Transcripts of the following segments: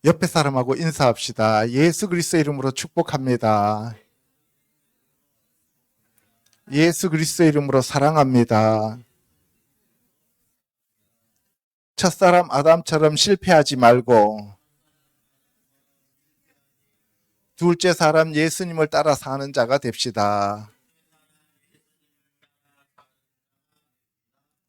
옆에 사람하고 인사합시다. 예수 그리스도의 이름으로 축복합니다. 예수 그리스도의 이름으로 사랑합니다. 첫사람 아담처럼 실패하지 말고 둘째 사람 예수님을 따라 사는 자가 됩시다.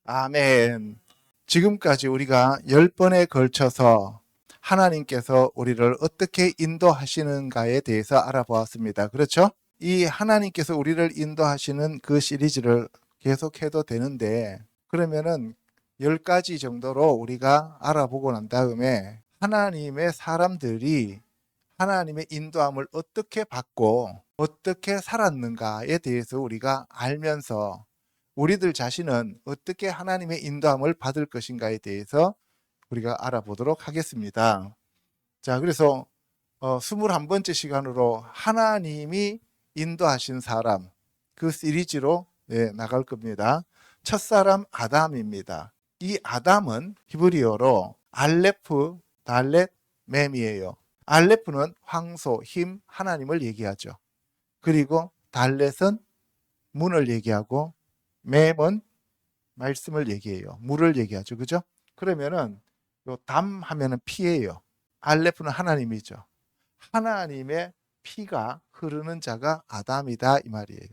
아멘. 지금까지 우리가 10번에 걸쳐서 하나님께서 우리를 어떻게 인도하시는가에 대해서 알아보았습니다. 그렇죠? 이 하나님께서 우리를 인도하시는 그 시리즈를 계속해도 되는데, 그러면은 10가지 정도로 우리가 알아보고 난 다음에 하나님의 사람들이 하나님의 인도함을 어떻게 받고 어떻게 살았는가에 대해서 우리가 알면서 우리들 자신은 어떻게 하나님의 인도함을 받을 것인가에 대해서 우리가 알아보도록 하겠습니다. 자, 그래서 21번째 시간으로 하나님이 인도하신 사람, 그 시리즈로 나갈 겁니다. 첫사람 아담입니다. 이 아담은 히브리어로 알레프, 달렛, mem이에요. 알레프는 황소, 힘, 하나님을 얘기하죠. 그리고 달렛은 문을 얘기하고 mem은 말씀을 얘기해요. 물을 얘기하죠. 그죠? 그러면은 담 하면은 피예요. 알레프는 하나님이죠. 하나님의 피가 흐르는 자가 아담이다 이 말이에요.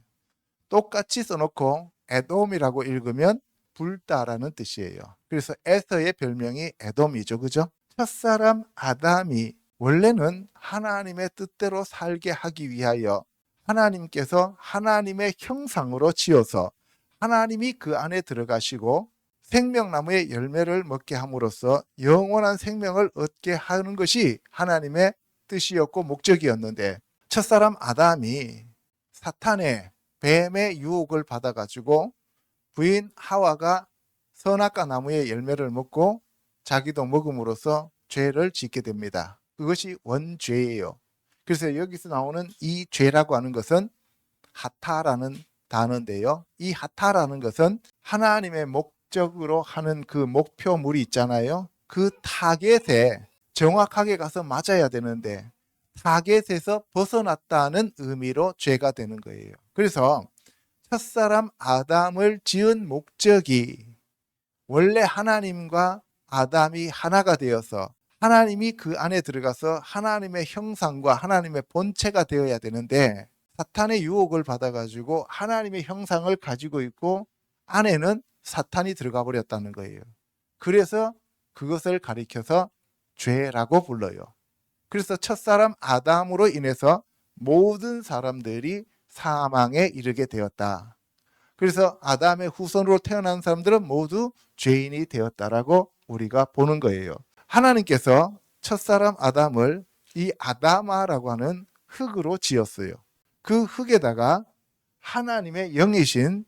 똑같이 써놓고 에돔이라고 읽으면 불다라는 뜻이에요. 그래서 에서의 별명이 에돔이죠. 그죠? 첫사람 아담이 원래는 하나님의 뜻대로 살게 하기 위하여 하나님께서 하나님의 형상으로 지어서 하나님이 그 안에 들어가시고 생명나무의 열매를 먹게 함으로써 영원한 생명을 얻게 하는 것이 하나님의 뜻이었고 목적이었는데, 첫사람 아담이 사탄의 뱀의 유혹을 받아가지고 부인 하와가 선악과 나무의 열매를 먹고 자기도 먹음으로써 죄를 짓게 됩니다. 그것이 원죄예요. 그래서 여기서 나오는 이 죄라고 하는 것은 하타라는 단어인데요. 이 하타라는 것은 하나님의 목적으로 하는 그 목표물이 있잖아요. 그 타겟에 정확하게 가서 맞아야 되는데 타겟에서 벗어났다는 의미로 죄가 되는 거예요. 그래서 첫사람 아담을 지은 목적이 원래 하나님과 아담이 하나가 되어서 하나님이 그 안에 들어가서 하나님의 형상과 하나님의 본체가 되어야 되는데 사탄의 유혹을 받아가지고 하나님의 형상을 가지고 있고 안에는 사탄이 들어가 버렸다는 거예요. 그래서 그것을 가리켜서 죄라고 불러요. 그래서 첫사람 아담으로 인해서 모든 사람들이 사망에 이르게 되었다. 그래서 아담의 후손으로 태어난 사람들은 모두 죄인이 되었다라고 우리가 보는 거예요. 하나님께서 첫사람 아담을 이 아담아라고 하는 흙으로 지었어요. 그 흙에다가 하나님의 영이신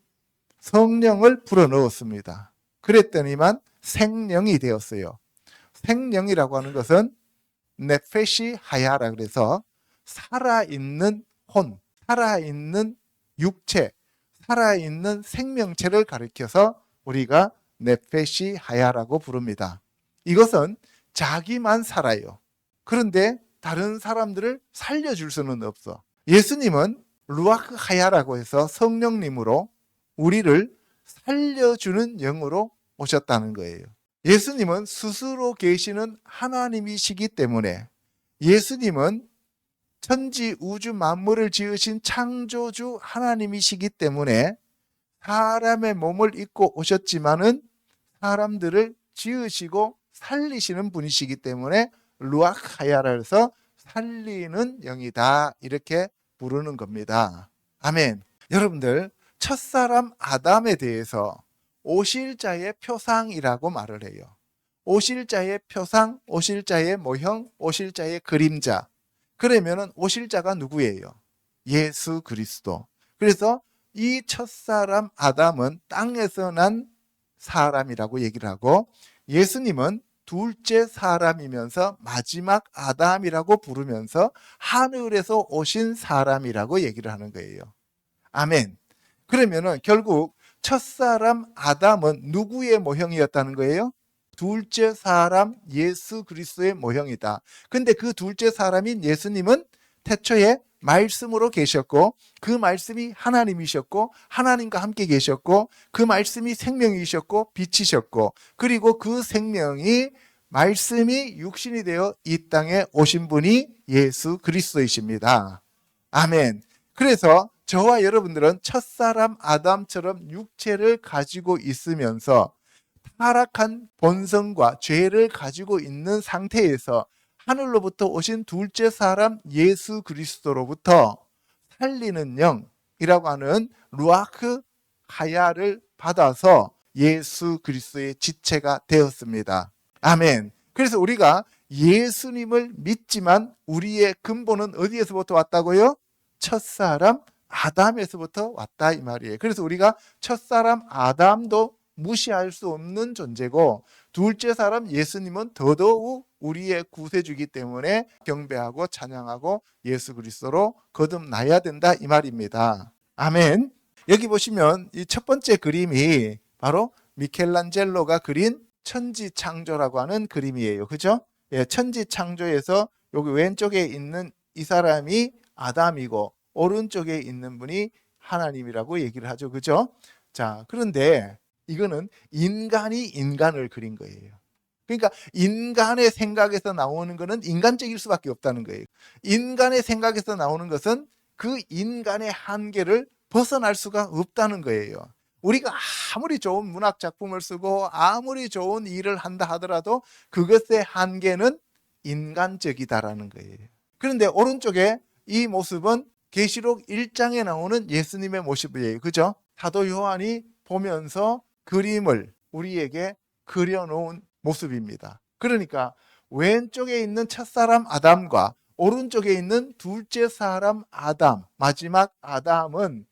성령을 불어넣었습니다. 그랬더니만 생명이 되었어요. 생명이라고 하는 것은 네페시 하야라 그래서 살아있는 혼, 살아있는 육체, 살아있는 생명체를 가리켜서 우리가 네페시 하야라고 부릅니다. 이것은 자기만 살아요. 그런데 다른 사람들을 살려줄 수는 없어. 예수님은 루아크 하야라고 해서 성령님으로 우리를 살려주는 영으로 오셨다는 거예요. 예수님은 스스로 계시는 하나님이시기 때문에 예수님은 천지 우주 만물을 지으신 창조주 하나님이시기 때문에 사람의 몸을 입고 오셨지만은 사람들을 지으시고 살리시는 분이시기 때문에 루아하야라 해서 살리는 영이다 이렇게 부르는 겁니다. 아멘. 여러분들 첫사람 아담에 대해서 오실자의 표상이라고 말을 해요. 오실자의 표상, 오실자의 모형, 오실자의 그림자. 그러면은 오실자가 누구예요? 예수 그리스도. 그래서 이 첫사람 아담은 땅에서 난 사람이라고 얘기를 하고 예수님은 둘째 사람이면서 마지막 아담이라고 부르면서 하늘에서 오신 사람이라고 얘기를 하는 거예요. 아멘. 그러면은 결국 첫사람 아담은 누구의 모형이었다는 거예요? 둘째 사람 예수 그리스도의 모형이다. 근데 그 둘째 사람인 예수님은 태초에 말씀으로 계셨고 그 말씀이 하나님이셨고 하나님과 함께 계셨고 그 말씀이 생명이셨고 빛이셨고 그리고 그 생명이 말씀이 육신이 되어 이 땅에 오신 분이 예수 그리스도이십니다. 아멘. 그래서 저와 여러분들은 첫사람 아담처럼 육체를 가지고 있으면서 타락한 본성과 죄를 가지고 있는 상태에서 하늘로부터 오신 둘째 사람 예수 그리스도로부터 살리는 영이라고 하는 루아크 하야를 받아서 예수 그리스도의 지체가 되었습니다. 아멘. 그래서 우리가 예수님을 믿지만 우리의 근본은 어디에서부터 왔다고요? 첫사람 아담에서부터 왔다 이 말이에요. 그래서 우리가 첫사람 아담도 무시할 수 없는 존재고 둘째 사람 예수님은 더더욱 우리의 구세주이기 때문에 경배하고 찬양하고 예수 그리스도로 거듭나야 된다 이 말입니다. 아멘. 여기 보시면 이 첫 번째 그림이 바로 미켈란젤로가 그린 천지창조라고 하는 그림이에요. 그죠? 예, 천지창조에서 여기 왼쪽에 있는 이 사람이 아담이고 오른쪽에 있는 분이 하나님이라고 얘기를 하죠. 그죠? 자, 그런데 이거는 인간이 인간을 그린 거예요. 그러니까 인간의 생각에서 나오는 것은 인간적일 수밖에 없다는 거예요. 인간의 생각에서 나오는 것은 그 인간의 한계를 벗어날 수가 없다는 거예요. 우리가 아무리 좋은 문학 작품을 쓰고 아무리 좋은 일을 한다 하더라도 그것의 한계는 인간적이다라는 거예요. 그런데 오른쪽에 이 모습은 계시록 1장에 나오는 예수님의 모습이에요. 그죠? 사도 요한이 보면서 그림을 우리에게 그려놓은 모습입니다. 그러니까 왼쪽에 있는 첫사람 아담과 오른쪽에 있는 둘째 사람 아담, 마지막 아담은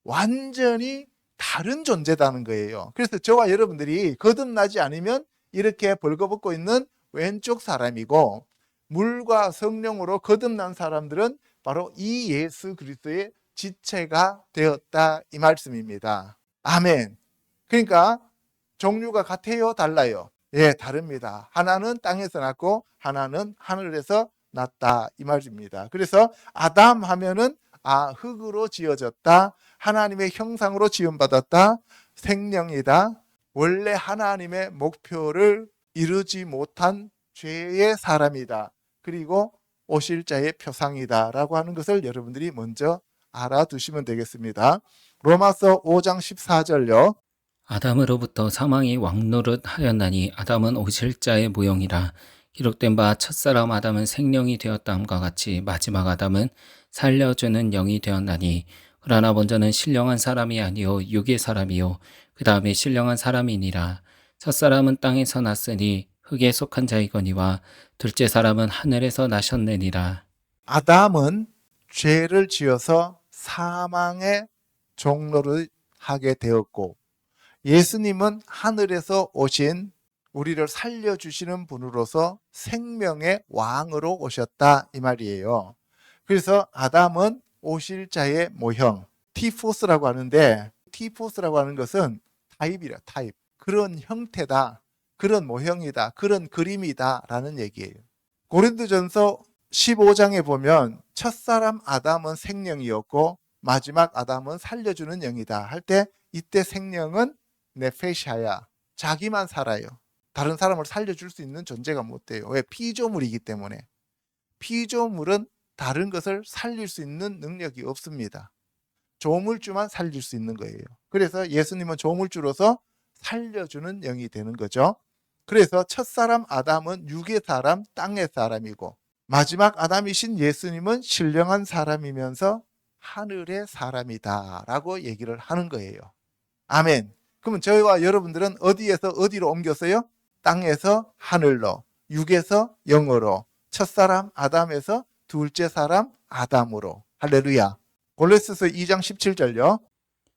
완전히 다른 존재다는 거예요. 그래서 저와 여러분들이 거듭나지 않으면 이렇게 벌거벗고 있는 왼쪽 사람이고 물과 성령으로 거듭난 사람들은 바로 이 예수 그리스도의 지체가 되었다 이 말씀입니다. 아멘. 그러니까 종류가 같아요? 달라요? 예, 다릅니다. 하나는 땅에서 났고 하나는 하늘에서 났다 이 말입니다. 그래서 아담 하면은 흙으로 지어졌다. 하나님의 형상으로 지음받았다. 생명이다. 원래 하나님의 목표를 이루지 못한 죄의 사람이다. 그리고 오실 자의 표상이다 라고 하는 것을 여러분들이 먼저 알아두시면 되겠습니다. 로마서 5장 14절요. 아담으로부터 사망이 왕노릇 하였나니 아담은 오실 자의 모형이라. 기록된 바 첫사람 아담은 생명이 되었다함과 같이 마지막 아담은 살려주는 영이 되었나니 그러나 먼저는 신령한 사람이 아니요 육의 사람이요 그 다음에 신령한 사람이니라. 첫사람은 땅에서 났으니 흙에 속한 자이거니와 둘째 사람은 하늘에서 나셨느니라. 아담은 죄를 지어서 사망의 종로를 하게 되었고 예수님은 하늘에서 오신 우리를 살려주시는 분으로서 생명의 왕으로 오셨다 이 말이에요. 그래서 아담은 오실 자의 모형, 티포스라고 하는데 티포스라고 하는 것은 타입이라 타입. 그런 형태다, 그런 모형이다, 그런 그림이다 라는 얘기예요. 고린도전서 15장에 보면 첫사람 아담은 생명이었고 마지막 아담은 살려주는 영이다 할 때 이때 생명은 네페샤야, 자기만 살아요. 다른 사람을 살려줄 수 있는 존재가 못 돼요. 왜? 피조물이기 때문에. 피조물은 다른 것을 살릴 수 있는 능력이 없습니다. 조물주만 살릴 수 있는 거예요. 그래서 예수님은 조물주로서 살려주는 영이 되는 거죠. 그래서 첫사람 아담은 육의 사람, 땅의 사람이고 마지막 아담이신 예수님은 신령한 사람이면서 하늘의 사람이다 라고 얘기를 하는 거예요. 아멘. 그러면 저희와 여러분들은 어디에서 어디로 옮겼어요? 땅에서 하늘로, 육에서 영으로, 첫사람 아담에서 둘째 사람 아담으로. 할렐루야. 골로새서 2장 17절요.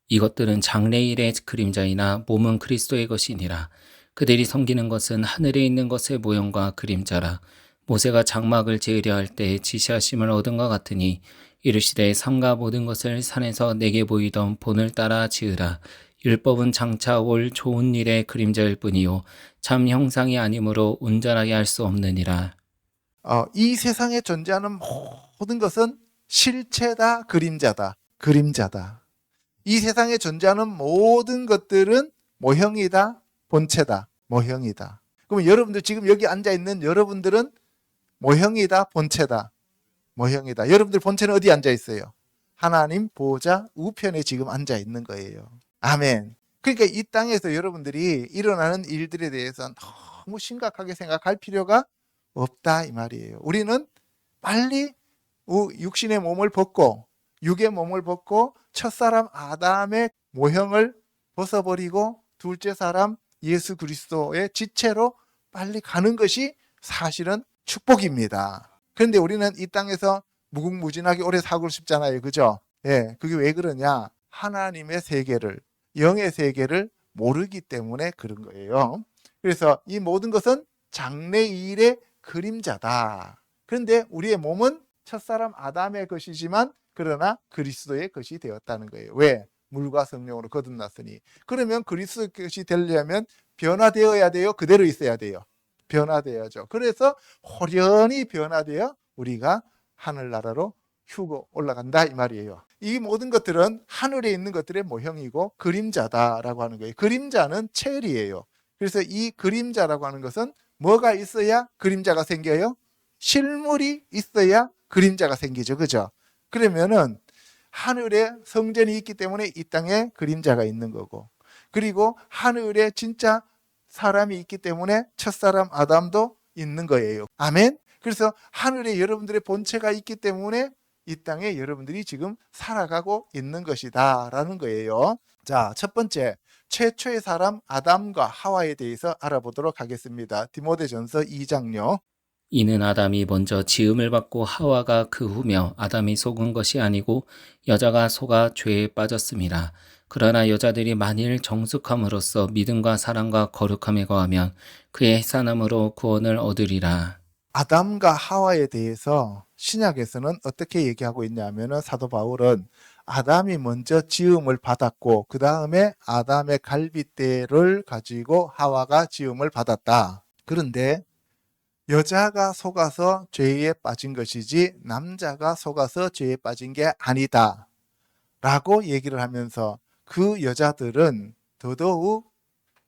이것들은 장래일의 그림자이나 몸은 그리스도의 것이니라. 그들이 섬기는 것은 하늘에 있는 것의 모형과 그림자라. 모세가 장막을 지으려 할 때 지시하심을 얻은 것 같으니 이르시되 삼가 모든 것을 산에서 내게 보이던 본을 따라 지으라. 율법은 장차 올 좋은 일의 그림자일 뿐이요 참 형상이 아니므로 온전하게 할 수 없느니라. 이 세상에 존재하는 모든 것은 실체다, 그림자다. 그림자다. 이 세상에 존재하는 모든 것들은 모형이다, 본체다. 모형이다. 그럼 여러분들 지금 여기 앉아 있는 여러분들은 모형이다, 본체다. 모형이다. 여러분들 본체는 어디 앉아 있어요? 하나님 보좌 우편에 지금 앉아 있는 거예요. 아멘. 그러니까 이 땅에서 여러분들이 일어나는 일들에 대해서 너무 심각하게 생각할 필요가 없다 이 말이에요. 우리는 빨리 육신의 몸을 벗고 육의 몸을 벗고 첫사람 아담의 모형을 벗어버리고 둘째 사람 예수 그리스도의 지체로 빨리 가는 것이 사실은 축복입니다. 그런데 우리는 이 땅에서 무궁무진하게 오래 살고 싶잖아요. 그죠? 예, 그게 왜 그러냐? 하나님의 세계를, 영의 세계를 모르기 때문에 그런 거예요. 그래서 이 모든 것은 장래일의 그림자다. 그런데 우리의 몸은 첫사람 아담의 것이지만 그러나 그리스도의 것이 되었다는 거예요. 왜? 물과 성령으로 거듭났으니. 그러면 그리스도의 것이 되려면 변화되어야 돼요? 그대로 있어야 돼요? 변화되어야죠. 그래서 호련히 변화되어 우리가 하늘나라로 휴고 올라간다 이 말이에요. 이 모든 것들은 하늘에 있는 것들의 모형이고 그림자다라고 하는 거예요. 그림자는 첼이에요. 그래서 이 그림자라고 하는 것은 뭐가 있어야 그림자가 생겨요? 실물이 있어야 그림자가 생기죠. 그죠? 그러면은 하늘에 성전이 있기 때문에 이 땅에 그림자가 있는 거고, 그리고 하늘에 진짜 사람이 있기 때문에 첫사람 아담도 있는 거예요. 아멘. 그래서 하늘에 여러분들의 본체가 있기 때문에 이 땅에 여러분들이 지금 살아가고 있는 것이다 라는 거예요. 자, 첫 번째, 최초의 사람 아담과 하와에 대해서 알아보도록 하겠습니다. 디모데전서 2장요. 이는 아담이 먼저 지음을 받고 하와가 그 후며 아담이 속은 것이 아니고 여자가 속아 죄에 빠졌음이라. 그러나 여자들이 만일 정숙함으로써 믿음과 사랑과 거룩함에 거하면 그의 해산함으로 구원을 얻으리라. 아담과 하와에 대해서 신약에서는 어떻게 얘기하고 있냐면 사도 바울은 아담이 먼저 지음을 받았고 그 다음에 아담의 갈빗대를 가지고 하와가 지음을 받았다. 그런데 여자가 속아서 죄에 빠진 것이지 남자가 속아서 죄에 빠진 게 아니다 라고 얘기를 하면서 그 여자들은 더더욱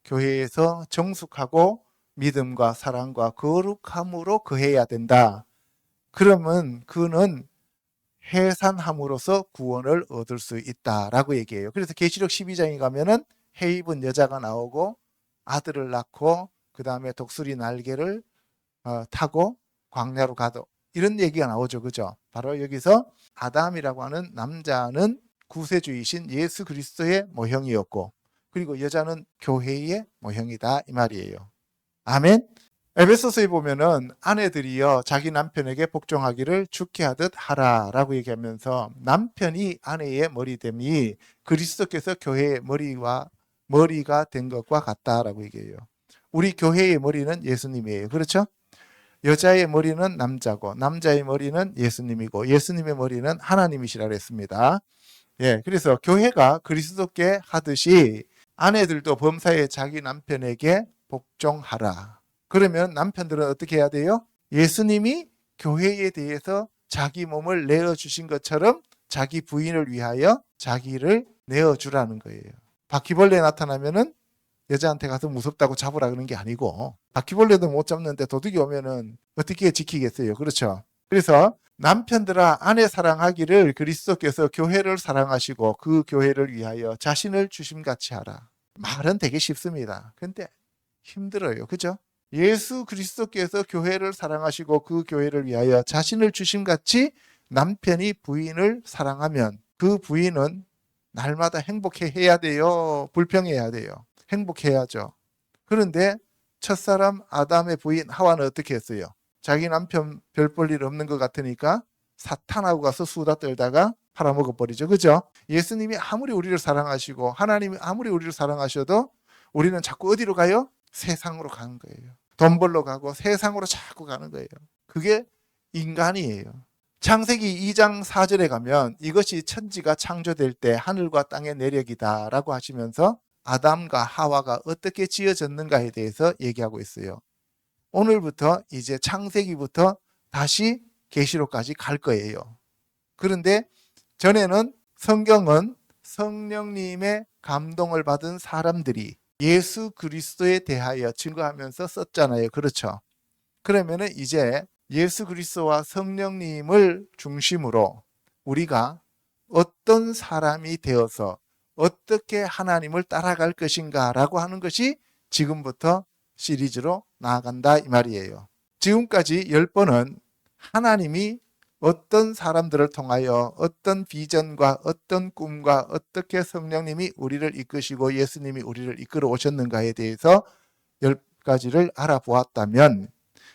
교회에서 정숙하고 믿음과 사랑과 거룩함으로 거해야 된다. 그러면 그는 해산함으로써 구원을 얻을 수 있다라고 얘기해요. 그래서 계시록 12장에 가면은 해 입은 여자가 나오고 아들을 낳고 그 다음에 독수리 날개를 타고 광야로 가도 이런 얘기가 나오죠. 그죠? 바로 여기서 아담이라고 하는 남자는 구세주이신 예수 그리스도의 모형이었고 그리고 여자는 교회의 모형이다 이 말이에요. 아멘. 에베소서에 보면은 아내들이여 자기 남편에게 복종하기를 주께 하듯 하라라고 얘기하면서 남편이 아내의 머리됨이 그리스도께서 교회의 머리가 된 것과 같다라고 얘기해요. 우리 교회의 머리는 예수님이에요. 그렇죠? 여자의 머리는 남자고 남자의 머리는 예수님이고 예수님의 머리는 하나님이시라고 했습니다. 예, 그래서 교회가 그리스도께 하듯이 아내들도 범사에 자기 남편에게 복종하라. 그러면 남편들은 어떻게 해야 돼요? 예수님이 교회에 대해서 자기 몸을 내어주신 것처럼 자기 부인을 위하여 자기를 내어주라는 거예요. 바퀴벌레 나타나면은 여자한테 가서 무섭다고 잡으라 그러는 게 아니고 바퀴벌레도 못 잡는데 도둑이 오면은 어떻게 지키겠어요? 그렇죠? 그래서 남편들아 아내 사랑하기를 그리스도께서 교회를 사랑하시고 그 교회를 위하여 자신을 주심같이 하라. 말은 되게 쉽습니다. 근데 힘들어요. 그죠? 예수 그리스도께서 교회를 사랑하시고 그 교회를 위하여 자신을 주심같이 남편이 부인을 사랑하면 그 부인은 날마다 행복해야 돼요? 불평해야 돼요? 행복해야죠. 그런데 첫사람 아담의 부인 하와는 어떻게 했어요? 자기 남편 별 볼 일 없는 것 같으니까 사탄하고 가서 수다 떨다가 팔아먹어버리죠. 그죠? 예수님이 아무리 우리를 사랑하시고 하나님이 아무리 우리를 사랑하셔도 우리는 자꾸 어디로 가요? 세상으로 가는 거예요. 돈 벌러 가고 세상으로 자꾸 가는 거예요. 그게 인간이에요. 창세기 2장 4절에 가면 이것이 천지가 창조될 때 하늘과 땅의 내력이다 라고 하시면서 아담과 하와가 어떻게 지어졌는가에 대해서 얘기하고 있어요. 오늘부터 이제 창세기부터 다시 계시록까지 갈 거예요. 그런데 전에는 성경은 성령님의 감동을 받은 사람들이 예수 그리스도에 대하여 증거하면서 썼잖아요. 그렇죠? 그러면은 이제 예수 그리스도와 성령님을 중심으로 우리가 어떤 사람이 되어서 어떻게 하나님을 따라갈 것인가라고 하는 것이 지금부터 시리즈로 나아간다 이 말이에요. 지금까지 10번은 하나님이 어떤 사람들을 통하여 어떤 비전과 어떤 꿈과 어떻게 성령님이 우리를 이끄시고 예수님이 우리를 이끌어 오셨는가에 대해서 10가지를 알아보았다면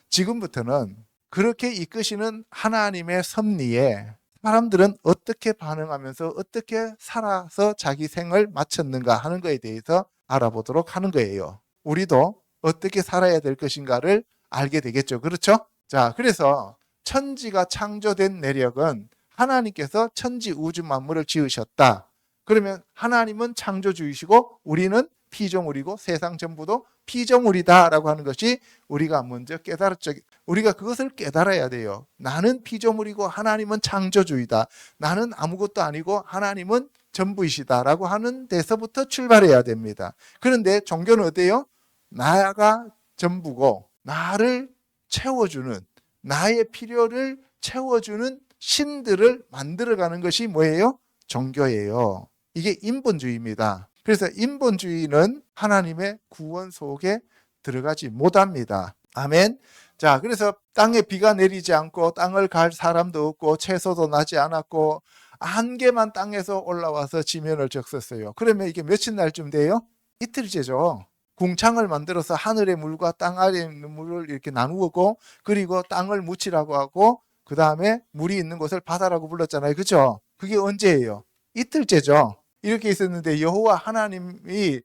지금부터는 그렇게 이끄시는 하나님의 섭리에 사람들은 어떻게 반응하면서 어떻게 살아서 자기 생을 마쳤는가 하는 것에 대해서 알아보도록 하는 거예요. 우리도 어떻게 살아야 될 것인가를 알게 되겠죠. 그렇죠? 자, 그래서 천지가 창조된 내력은 하나님께서 천지 우주 만물을 지으셨다. 그러면 하나님은 창조주이시고 우리는 피조물이고 세상 전부도 피조물이다라고 하는 것이 우리가 먼저 깨달았죠. 우리가 그것을 깨달아야 돼요. 나는 피조물이고 하나님은 창조주이다. 나는 아무것도 아니고 하나님은 전부이시다라고 하는 데서부터 출발해야 됩니다. 그런데 종교는 어때요? 나가 전부고 나를 채워주는 나의 필요를 채워주는 신들을 만들어가는 것이 뭐예요? 종교예요. 이게 인본주의입니다. 그래서 인본주의는 하나님의 구원 속에 들어가지 못합니다. 아멘. 자, 그래서 땅에 비가 내리지 않고 땅을 갈 사람도 없고 채소도 나지 않았고 안개만 땅에서 올라와서 지면을 적셨어요. 그러면 이게 며칠 날쯤 돼요? 이틀째죠. 궁창을 만들어서 하늘의 물과 땅 아래에 있는 물을 이렇게 나누고 그리고 땅을 묻히라고 하고 그 다음에 물이 있는 곳을 바다라고 불렀잖아요. 그죠? 그게 언제예요? 이틀째죠. 이렇게 있었는데 여호와 하나님이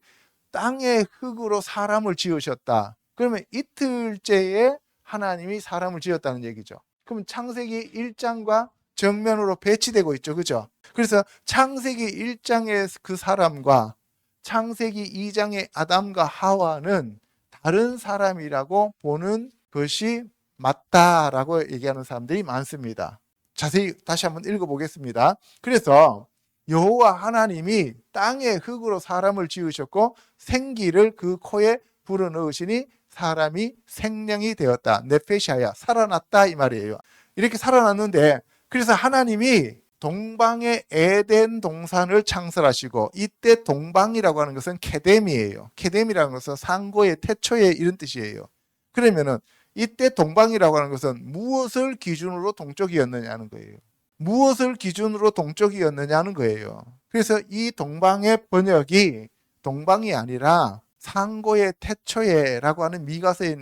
땅의 흙으로 사람을 지으셨다. 그러면 이틀째에 하나님이 사람을 지었다는 얘기죠. 그럼 창세기 1장과 정면으로 배치되고 있죠. 그죠? 그래서 창세기 1장의 그 사람과 창세기 2장의 아담과 하와는 다른 사람이라고 보는 것이 맞다라고 얘기하는 사람들이 많습니다. 자세히 다시 한번 읽어보겠습니다. 그래서 여호와 하나님이 땅의 흙으로 사람을 지으셨고 생기를 그 코에 불어넣으시니 사람이 생명이 되었다. 네페샤야, 살아났다 이 말이에요. 이렇게 살아났는데 그래서 하나님이 동방의 에덴 동산을 창설하시고 이때 동방이라고 하는 것은 케뎀이에요. 케뎀이라는 것은 상고의 태초의 이런 뜻이에요. 그러면은 이때 동방이라고 하는 것은 무엇을 기준으로 동쪽이었느냐는 거예요. 무엇을 기준으로 동쪽이었느냐는 거예요. 그래서 이 동방의 번역이 동방이 아니라 상고의 태초에라고 하는 미가서의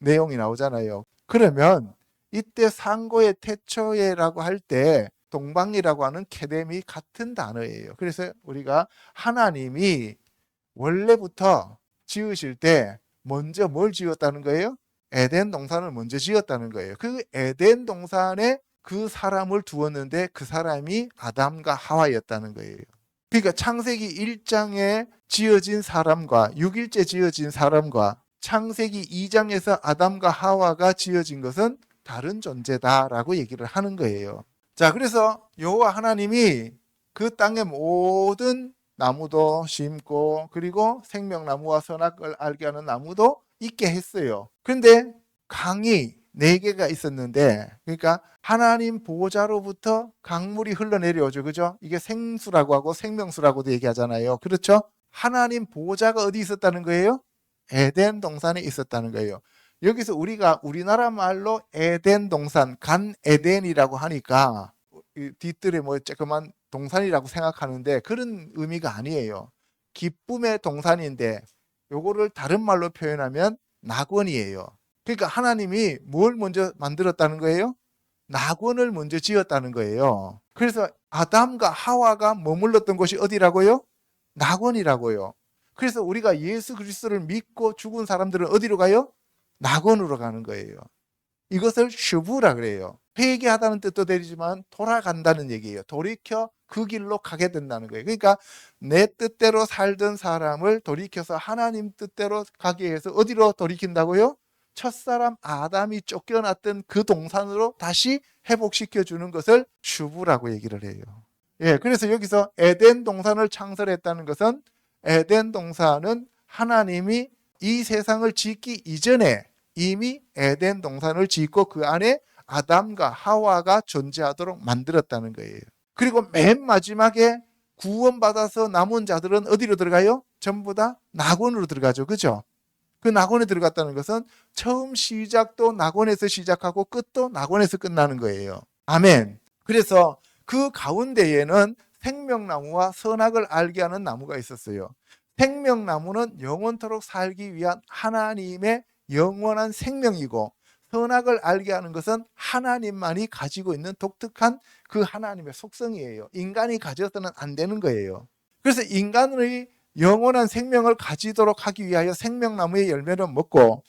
내용이 나오잖아요. 그러면 이때 상고의 태초에라고 할 때 동방이라고 하는 케뎀이 같은 단어예요. 그래서 우리가 하나님이 원래부터 지으실 때 먼저 뭘 지었다는 거예요? 에덴 동산을 먼저 지었다는 거예요. 그 에덴 동산에 그 사람을 두었는데 그 사람이 아담과 하와였다는 거예요. 그러니까 창세기 1장에 지어진 사람과 6일째 지어진 사람과 창세기 2장에서 아담과 하와가 지어진 것은 다른 존재다라고 얘기를 하는 거예요. 자, 그래서 여호와 하나님이 그 땅의 모든 나무도 심고 그리고 생명나무와 선악을 알게 하는 나무도 있게 했어요. 그런데 강이 4개가 있었는데 그러니까 하나님 보호자로부터 강물이 흘러내려오죠. 그죠? 이게 생수라고 하고 생명수라고도 얘기하잖아요. 그렇죠? 하나님 보호자가 어디 있었다는 거예요? 에덴 동산에 있었다는 거예요. 여기서 우리가 우리나라 말로 에덴 동산, 간 에덴이라고 하니까 뒤뜰에 뭐 조그만 동산이라고 생각하는데 그런 의미가 아니에요. 기쁨의 동산인데 요거를 다른 말로 표현하면 낙원이에요. 그러니까 하나님이 뭘 먼저 만들었다는 거예요? 낙원을 먼저 지었다는 거예요. 그래서 아담과 하와가 머물렀던 곳이 어디라고요? 낙원이라고요. 그래서 우리가 예수 그리스도를 믿고 죽은 사람들은 어디로 가요? 낙원으로 가는 거예요. 이것을 슈브라 그래요. 회개하다는 뜻도 되지만 돌아간다는 얘기예요. 돌이켜 그 길로 가게 된다는 거예요. 그러니까 내 뜻대로 살던 사람을 돌이켜서 하나님 뜻대로 가게 해서 어디로 돌이킨다고요? 첫사람 아담이 쫓겨났던 그 동산으로 다시 회복시켜 주는 것을 슈브라고 얘기를 해요. 예, 그래서 여기서 에덴 동산을 창설했다는 것은 에덴 동산은 하나님이 이 세상을 짓기 이전에 이미 에덴 동산을 짓고 그 안에 아담과 하와가 존재하도록 만들었다는 거예요. 그리고 맨 마지막에 구원받아서 남은 자들은 어디로 들어가요? 전부 다 낙원으로 들어가죠. 그죠? 그 낙원에 들어갔다는 것은 처음 시작도 낙원에서 시작하고 끝도 낙원에서 끝나는 거예요. 아멘. 그래서 그 가운데에는 생명나무와 선악을 알게 하는 나무가 있었어요. 생명나무는 영원토록 살기 위한 하나님의 영원한 생명이고, 선악을 알게 하는 것은 하나님만이 가지고 있는 독특한 그 하나님의 속성이에요. 인간이 가져서는 안 되는 거예요. 그래서 인간의 영원한 생명을 가지도록 하기 위하여 생명나무의 열매를 먹고,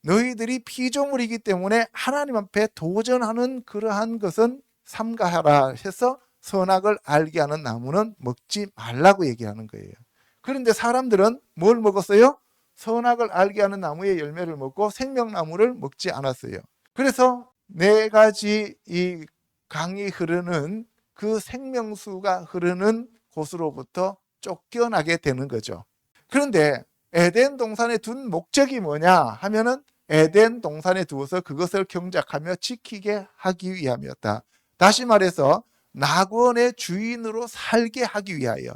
너희들이 피조물이기 때문에 하나님 앞에 도전하는 그러한 것은 삼가하라 해서 선악을 알게 하는 나무는 먹지 말라고 얘기하는 거예요. 그런데 사람들은 뭘 먹었어요? 선악을 알게 하는 나무의 열매를 먹고 생명나무를 먹지 않았어요. 그래서 네 가지 이 강이 흐르는 그 생명수가 흐르는 곳으로부터 쫓겨나게 되는 거죠. 그런데 에덴 동산에 둔 목적이 뭐냐 하면은 에덴 동산에 두어서 그것을 경작하며 지키게 하기 위함이었다. 다시 말해서 낙원의 주인으로 살게 하기 위하여.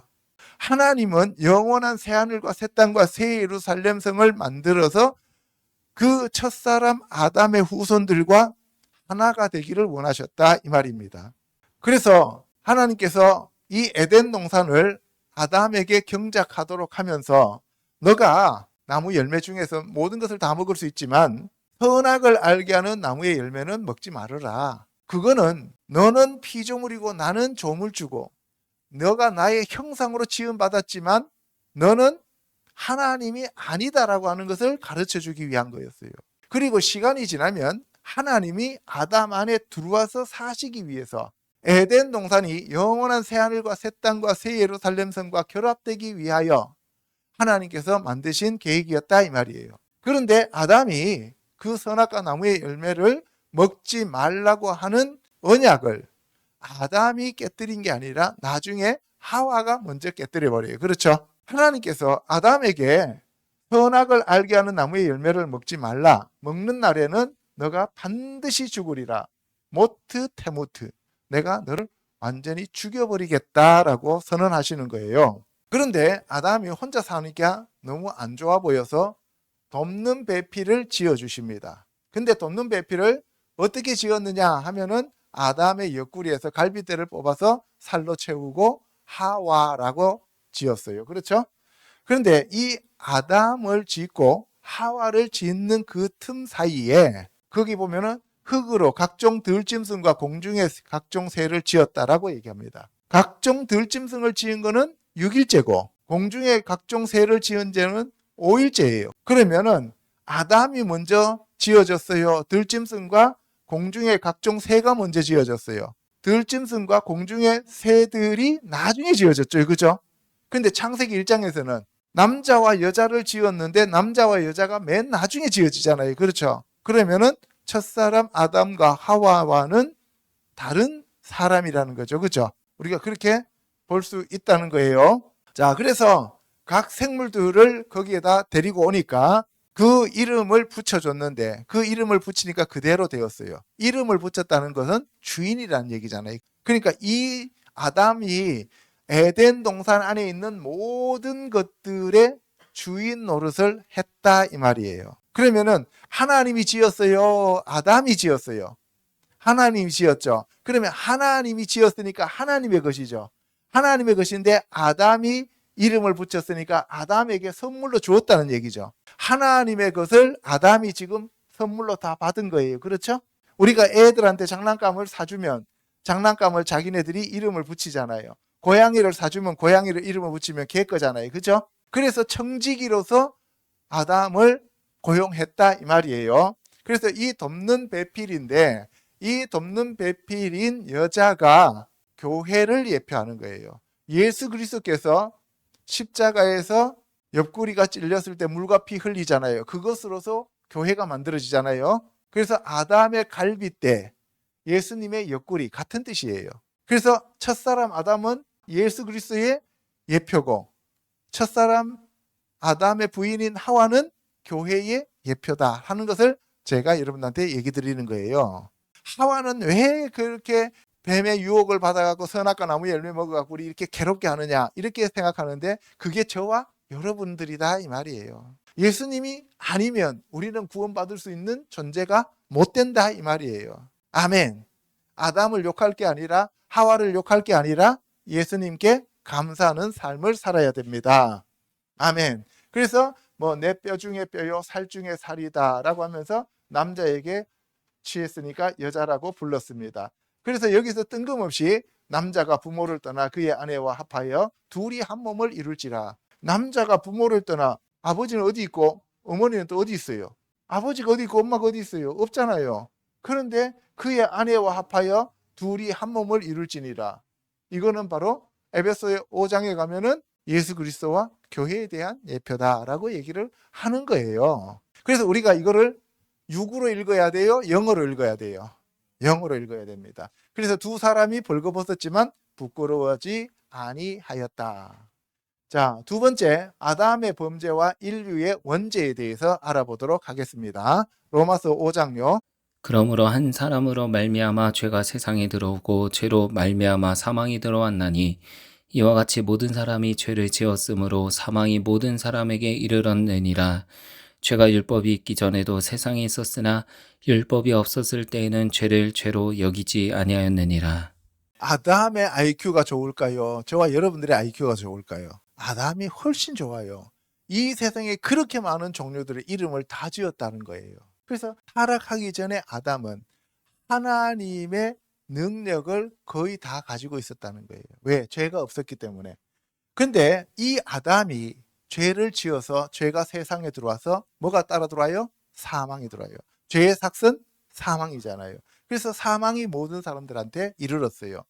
하나님은 영원한 새하늘과 새 땅과 새 예루살렘 성을 만들어서 그 첫사람 아담의 후손들과 하나가 되기를 원하셨다 이 말입니다. 그래서 하나님께서 이 에덴 동산을 아담에게 경작하도록 하면서 너가 나무 열매 중에서 모든 것을 다 먹을 수 있지만 선악을 알게 하는 나무의 열매는 먹지 말아라. 그거는 너는 피조물이고 나는 조물주고 너가 나의 형상으로 지음받았지만 너는 하나님이 아니다라고 하는 것을 가르쳐 주기 위한 거였어요. 그리고 시간이 지나면 하나님이 아담 안에 들어와서 사시기 위해서 에덴 동산이 영원한 새하늘과 새 땅과 새 예루살렘 성과 결합되기 위하여 하나님께서 만드신 계획이었다 이 말이에요. 그런데 아담이 그 선악과 나무의 열매를 먹지 말라고 하는 언약을 아담이 깨뜨린 게 아니라 나중에 하와가 먼저 깨뜨려 버려요. 그렇죠? 하나님께서 아담에게 선악을 알게 하는 나무의 열매를 먹지 말라. 먹는 날에는 너가 반드시 죽으리라. 모트 테모트. 내가 너를 완전히 죽여버리겠다라고 선언하시는 거예요. 그런데 아담이 혼자 사니까 너무 안 좋아 보여서 돕는 배필을 지어주십니다. 근데 돕는 배필을 어떻게 지었느냐 하면은 아담의 옆구리에서 갈비뼈를 뽑아서 살로 채우고 하와라고 지었어요. 그렇죠? 그런데 이 아담을 짓고 하와를 짓는 그 틈 사이에 거기 보면은 흙으로 각종 들짐승과 공중의 각종 새를 지었다라고 얘기합니다. 각종 들짐승을 지은 거는 6일째고 공중의 각종 새를 지은 죄는 5일째예요. 그러면은 아담이 먼저 지어졌어요? 들짐승과 공중의 각종 새가 먼저 지어졌어요? 들짐승과 공중의 새들이 나중에 지어졌죠. 그죠? 근데 창세기 1장에서는 남자와 여자를 지었는데 남자와 여자가 맨 나중에 지어지잖아요. 그렇죠? 그러면은 첫사람 아담과 하와와는 다른 사람이라는 거죠. 그죠? 우리가 그렇게 볼 수 있다는 거예요. 자, 그래서 각 생물들을 거기에다 데리고 오니까 그 이름을 붙여줬는데 그 이름을 붙이니까 그대로 되었어요. 이름을 붙였다는 것은 주인이라는 얘기잖아요. 그러니까 이 아담이 에덴 동산 안에 있는 모든 것들의 주인 노릇을 했다 이 말이에요. 그러면은 하나님이 지었어요? 아담이 지었어요? 하나님이 지었죠. 그러면 하나님이 지었으니까 하나님의 것이죠. 하나님의 것인데 아담이 이름을 붙였으니까 아담에게 선물로 주었다는 얘기죠. 하나님의 것을 아담이 지금 선물로 다 받은 거예요. 그렇죠? 우리가 애들한테 장난감을 사주면 장난감을 자기네들이 이름을 붙이잖아요. 고양이를 사주면 고양이를 이름을 붙이면 걔 거잖아요. 그죠? 그래서 청지기로서 아담을 고용했다 이 말이에요. 그래서 이 돕는 배필인데 이 돕는 배필인 여자가 교회를 예표하는 거예요. 예수 그리스도께서 십자가에서 옆구리가 찔렸을 때 물과 피 흘리잖아요. 그것으로서 교회가 만들어지잖아요. 그래서 아담의 갈빗대, 예수님의 옆구리 같은 뜻이에요. 그래서 첫사람 아담은 예수 그리스도의 예표고 첫사람 아담의 부인인 하와는 교회의 예표다 하는 것을 제가 여러분한테 얘기 드리는 거예요. 하와는 왜 그렇게 뱀의 유혹을 받아갖고 선악과 나무 열매 먹어갖고 우리 이렇게 괴롭게 하느냐 이렇게 생각하는데 그게 저와 여러분들이다 이 말이에요. 예수님이 아니면 우리는 구원받을 수 있는 존재가 못 된다 이 말이에요. 아멘. 아담을 욕할 게 아니라 하와를 욕할 게 아니라 예수님께 감사하는 삶을 살아야 됩니다. 아멘. 그래서 뭐 내 뼈 중에 뼈요 살 중에 살이다라고 하면서 남자에게 취했으니까 여자라고 불렀습니다. 그래서 여기서 뜬금없이 남자가 부모를 떠나 그의 아내와 합하여 둘이 한 몸을 이룰지라. 남자가 부모를 떠나 아버지는 어디 있고 어머니는 또 어디 있어요? 아버지가 어디 있고 엄마가 어디 있어요? 없잖아요. 그런데 그의 아내와 합하여 둘이 한 몸을 이룰지니라. 이거는 바로 에베소 5장에 가면은 예수 그리스도와 교회에 대한 예표다라고 얘기를 하는 거예요. 그래서 우리가 이거를 육으로 읽어야 돼요? 영어로 읽어야 돼요? 영어로 읽어야 됩니다. 그래서 두 사람이 벌거벗었지만 부끄러워하지 아니하였다. 자, 두 번째 아담의 범죄와 인류의 원죄에 대해서 알아보도록 하겠습니다. 로마서 5장요. 그러므로 한 사람으로 말미암아 죄가 세상에 들어오고 죄로 말미암아 사망이 들어왔나니 이와 같이 모든 사람이 죄를 지었으므로 사망이 모든 사람에게 이르렀느니라. 죄가 율법이 있기 전에도 세상에 있었으나 율법이 없었을 때에는 죄를 죄로 여기지 아니하였느니라. 아담의 IQ가 좋을까요? 저와 여러분들의 IQ가 좋을까요? 아담이 훨씬 좋아요. 이 세상에 그렇게 많은 종류들의 이름을 다 지었다는 거예요. 그래서 타락하기 전에 아담은 하나님의 능력을 거의 다 가지고 있었다는 거예요. 왜? 죄가 없었기 때문에. 근데 이 아담이 죄를 지어서 죄가 세상에 들어와서 뭐가 따라 들어와요? 사망이 들어와요. 죄의 삭은 사망이잖아요. 그래서 사망이 모든 사람들한테 이르렀어요.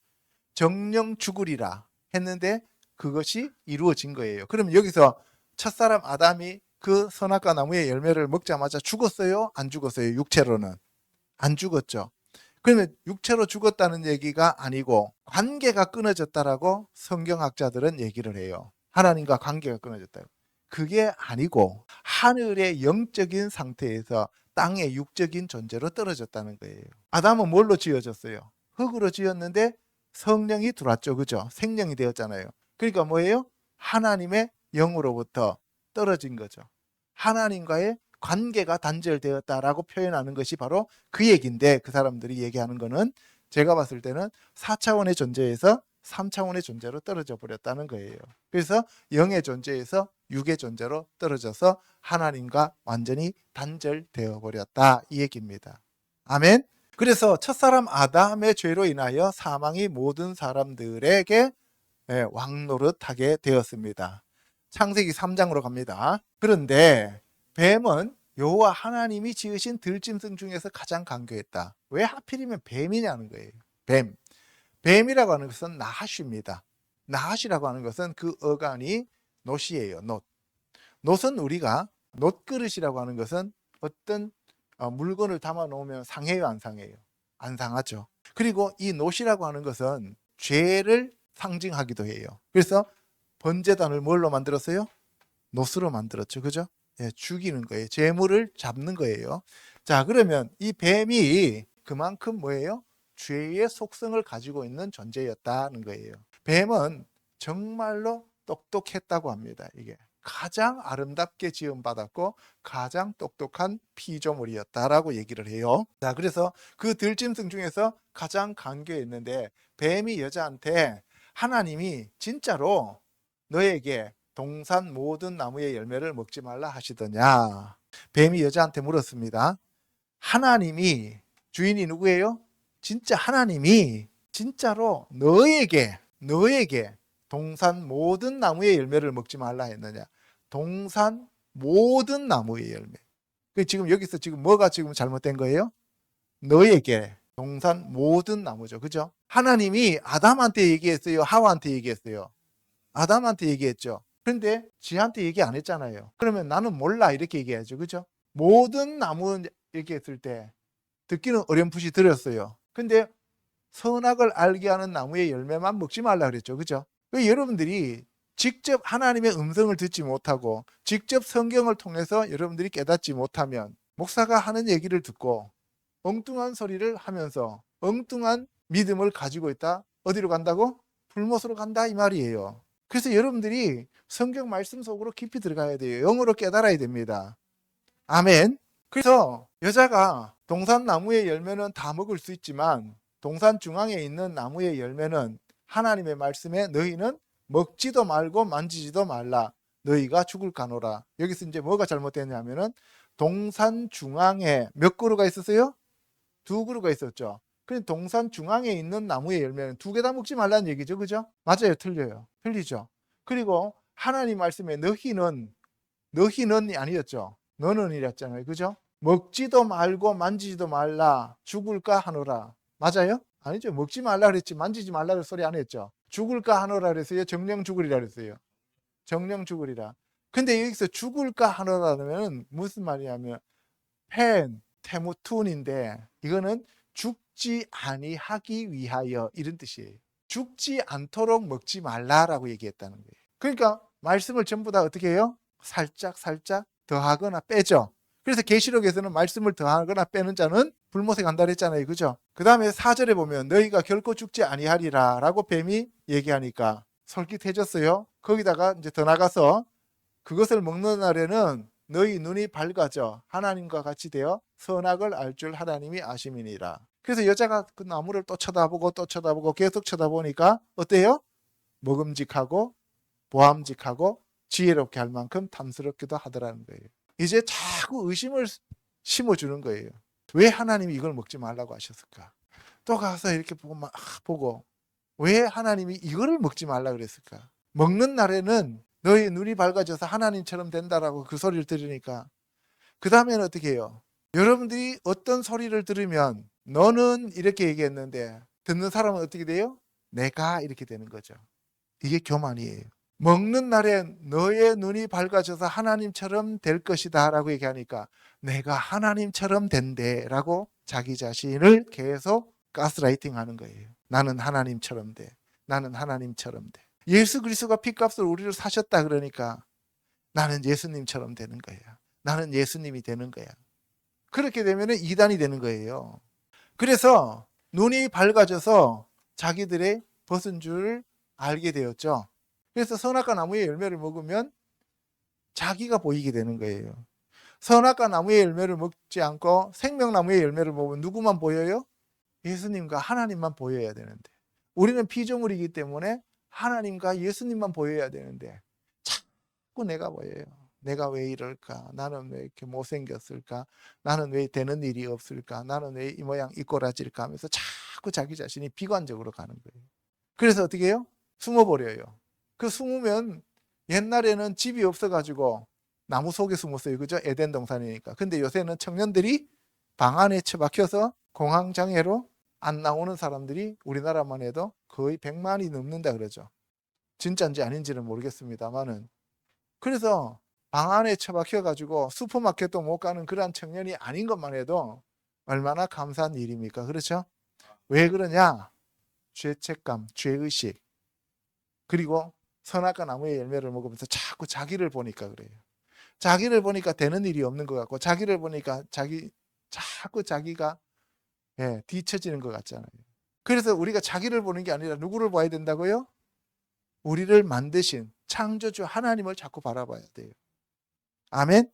정령 죽으리라 했는데 그것이 이루어진 거예요. 그럼 여기서 첫사람 아담이 그 선악과 나무의 열매를 먹자마자 죽었어요? 안 죽었어요? 육체로는 안 죽었죠. 그러면 육체로 죽었다는 얘기가 아니고 관계가 끊어졌다라고 성경학자들은 얘기를 해요. 하나님과 관계가 끊어졌다. 그게 아니고 하늘의 영적인 상태에서 땅의 육적인 존재로 떨어졌다는 거예요. 아담은 뭘로 지어졌어요? 흙으로 지었는데 성령이 들어왔죠. 그죠? 생명이 되었잖아요. 그러니까 뭐예요? 하나님의 영으로부터 떨어진 거죠. 하나님과의 관계가 단절되었다라고 표현하는 것이 바로 그 얘기인데 그 사람들이 얘기하는 거는 제가 봤을 때는 4차원의 존재에서 3차원의 존재로 떨어져 버렸다는 거예요. 그래서 영의 존재에서 육의 존재로 떨어져서 하나님과 완전히 단절되어 버렸다 이 얘기입니다. 아멘. 그래서 첫사람 아담의 죄로 인하여 사망이 모든 사람들에게 왕노릇하게 되었습니다. 창세기 3장으로 갑니다. 그런데 뱀은 여호와 하나님이 지으신 들짐승 중에서 가장 간교했다. 왜 하필이면 뱀이냐는 거예요. 뱀. 뱀이라고 하는 것은 나하슈입니다. 나하슈라고 하는 것은 그 어간이 놋이에요. 놋. 놋은 우리가 놋그릇이라고 하는 것은 어떤 물건을 담아 놓으면 상해요, 안 상해요? 안 상하죠. 그리고 이 놋이라고 하는 것은 죄를 상징하기도 해요. 그래서 번제단을 뭘로 만들었어요? 놋으로 만들었죠. 그죠? 예, 죽이는 거예요. 재물을 잡는 거예요. 자, 그러면 이 뱀이 그만큼 뭐예요? 죄의 속성을 가지고 있는 존재였다는 거예요. 뱀은 정말로 똑똑했다고 합니다. 이게 가장 아름답게 지음받았고 가장 똑똑한 피조물이었다라고 얘기를 해요. 자, 그래서 그 들짐승 중에서 가장 간교했는데 뱀이 여자한테 하나님이 진짜로 너에게 동산 모든 나무의 열매를 먹지 말라 하시더냐. 뱀이 여자한테 물었습니다. 하나님이, 주인이 누구예요? 진짜 하나님이 진짜로 너에게 동산 모든 나무의 열매를 먹지 말라 했느냐. 동산 모든 나무의 열매. 그 지금 여기서 지금 뭐가 지금 잘못된 거예요? 너에게 동산 모든 나무죠. 그죠? 하나님이 아담한테 얘기했어요? 하와한테 얘기했어요? 아담한테 얘기했죠. 그런데 지한테 얘기 안 했잖아요. 그러면 나는 몰라 이렇게 얘기해야죠. 그죠? 모든 나무 얘기했을 때 듣기는 어렴풋이 들었어요. 근데 선악을 알게 하는 나무의 열매만 먹지 말라 그랬죠. 그죠? 왜 여러분들이 직접 하나님의 음성을 듣지 못하고 직접 성경을 통해서 여러분들이 깨닫지 못하면 목사가 하는 얘기를 듣고 엉뚱한 소리를 하면서 엉뚱한 믿음을 가지고 있다. 어디로 간다고? 불못으로 간다 이 말이에요. 그래서 여러분들이 성경 말씀 속으로 깊이 들어가야 돼요. 영으로 깨달아야 됩니다. 아멘. 그래서 여자가 동산 나무의 열매는 다 먹을 수 있지만 동산 중앙에 있는 나무의 열매는 하나님의 말씀에 너희는 먹지도 말고 만지지도 말라. 너희가 죽을 가노라. 여기서 이제 뭐가 잘못됐냐면은 동산 중앙에 몇 그루가 있었어요? 2그루가 있었죠. 그럼 동산 중앙에 있는 나무의 열매는 2개 다 먹지 말라는 얘기죠. 그죠? 맞아요? 틀려요? 틀리죠. 그리고 하나님 말씀에 너희는이 아니었죠. 너는 이랬잖아요. 그죠? 먹지도 말고 만지지도 말라. 죽을까 하노라. 맞아요? 아니죠. 먹지 말라 그랬지 만지지 말라 소리 안 했죠. 죽을까 하노라 그랬어요. 정령 죽으리라 그랬어요. 정령 죽으리라. 근데 여기서 죽을까 하노라는 무슨 말이냐면 테무툰인데 이거는 죽지 아니하기 위하여 이런 뜻이에요. 죽지 않도록 먹지 말라라고 얘기했다는 거예요. 그러니까 말씀을 전부 다 어떻게 해요? 살짝 더하거나 빼죠. 그래서 계시록에서는 말씀을 더하거나 빼는 자는 불못에 간다 그랬잖아요. 그죠? 그 다음에 4절에 보면 너희가 결코 죽지 아니하리라 라고 뱀이 얘기하니까 솔깃해졌어요. 거기다가 이제 더 나가서 그것을 먹는 날에는 너희 눈이 밝아져 하나님과 같이 되어 선악을 알 줄 하나님이 아심이니라. 그래서 여자가 그 나무를 또 쳐다보고 계속 쳐다보니까 어때요? 먹음직하고 보암직하고 지혜롭게 할 만큼 탐스럽기도 하더라는 거예요. 이제 자꾸 의심을 심어주는 거예요. 왜 하나님이 이걸 먹지 말라고 하셨을까? 또 가서 이렇게 보고 왜 하나님이 이거를 먹지 말라 그랬을까? 먹는 날에는 너희 눈이 밝아져서 하나님처럼 된다라고 그 소리를 들으니까 그 다음에는 어떻게 해요? 여러분들이 어떤 소리를 들으면 너는 이렇게 얘기했는데 듣는 사람은 어떻게 돼요? 내가 이렇게 되는 거죠. 이게 교만이에요. 먹는 날에 너의 눈이 밝아져서 하나님처럼 될 것이다 라고 얘기하니까 내가 하나님처럼 된대 라고 자기 자신을 계속 가스라이팅 하는 거예요. 나는 하나님처럼 돼. 나는 하나님처럼 돼. 예수 그리스도가 핏값을 우리를 사셨다 그러니까 나는 예수님처럼 되는 거야. 나는 예수님이 되는 거야. 그렇게 되면 이단이 되는 거예요. 그래서 눈이 밝아져서 자기들의 벗은 줄을 알게 되었죠. 그래서 선악과 나무의 열매를 먹으면 자기가 보이게 되는 거예요. 선악과 나무의 열매를 먹지 않고 생명나무의 열매를 먹으면 누구만 보여요? 예수님과 하나님만 보여야 되는데 우리는 피조물이기 때문에 하나님과 예수님만 보여야 되는데 자꾸 내가 보여요. 내가 왜 이럴까? 나는 왜 이렇게 못생겼을까? 나는 왜 되는 일이 없을까? 나는 왜 이 모양 이 꼬라질까? 하면서 자꾸 자기 자신이 비관적으로 가는 거예요. 그래서 어떻게 해요? 숨어버려요. 그 숨으면 옛날에는 집이 없어가지고 나무 속에 숨었어요. 그죠? 에덴 동산이니까. 근데 요새는 청년들이 방 안에 처박혀서 공황장애로 안 나오는 사람들이 우리나라만 해도 거의 100만이 넘는다 그러죠. 진짜인지 아닌지는 모르겠습니다만은. 그래서 방 안에 처박혀가지고 슈퍼마켓도 못 가는 그런 청년이 아닌 것만 해도 얼마나 감사한 일입니까? 그렇죠? 왜 그러냐? 죄책감, 죄의식, 그리고 선악과 나무의 열매를 먹으면서 자꾸 자기를 보니까 그래요. 자기를 보니까 되는 일이 없는 것 같고 자기를 보니까 자꾸 자기가 뒤처지는 것 같잖아요. 그래서 우리가 자기를 보는 게 아니라 누구를 봐야 된다고요? 우리를 만드신 창조주 하나님을 자꾸 바라봐야 돼요. 아멘.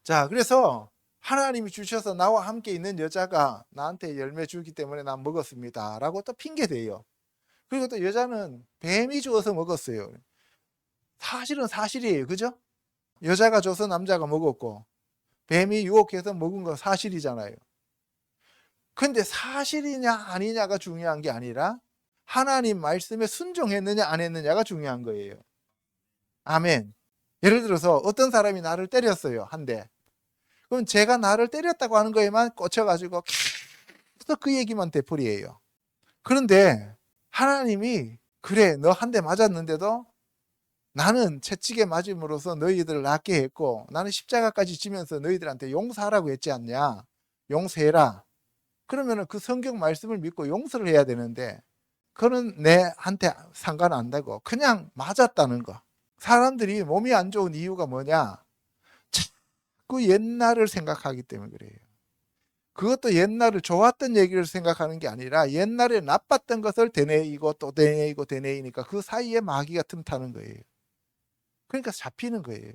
자, 그래서 하나님이 주셔서 나와 함께 있는 여자가 나한테 열매 주기 때문에 난 먹었습니다 라고 또 핑계대요. 그리고 또 여자는 뱀이 주어서 먹었어요. 사실은 사실이에요. 그죠? 여자가 줘서 남자가 먹었고 뱀이 유혹해서 먹은 건 사실이잖아요. 근데 사실이냐 아니냐가 중요한 게 아니라 하나님 말씀에 순종했느냐 안 했느냐가 중요한 거예요. 아멘. 예를 들어서 어떤 사람이 나를 때렸어요. 한 대. 그럼 제가 나를 때렸다고 하는 거에만 꽂혀가지고 계속 그 얘기만 되풀이해요. 그런데 하나님이 그래 너 한 대 맞았는데도 나는 채찍에 맞음으로써 너희들을 낫게 했고 나는 십자가까지 지면서 너희들한테 용서하라고 했지 않냐. 용서해라. 그러면 그 성경 말씀을 믿고 용서를 해야 되는데 그는 내한테 상관 안 되고 그냥 맞았다는 거. 사람들이 몸이 안 좋은 이유가 뭐냐. 자꾸 옛날을 생각하기 때문에 그래요. 그것도 옛날을 좋았던 얘기를 생각하는 게 아니라 옛날에 나빴던 것을 되뇌이고 또 되뇌이고 되뇌이니까 그 사이에 마귀가 틈타는 거예요. 그러니까 잡히는 거예요.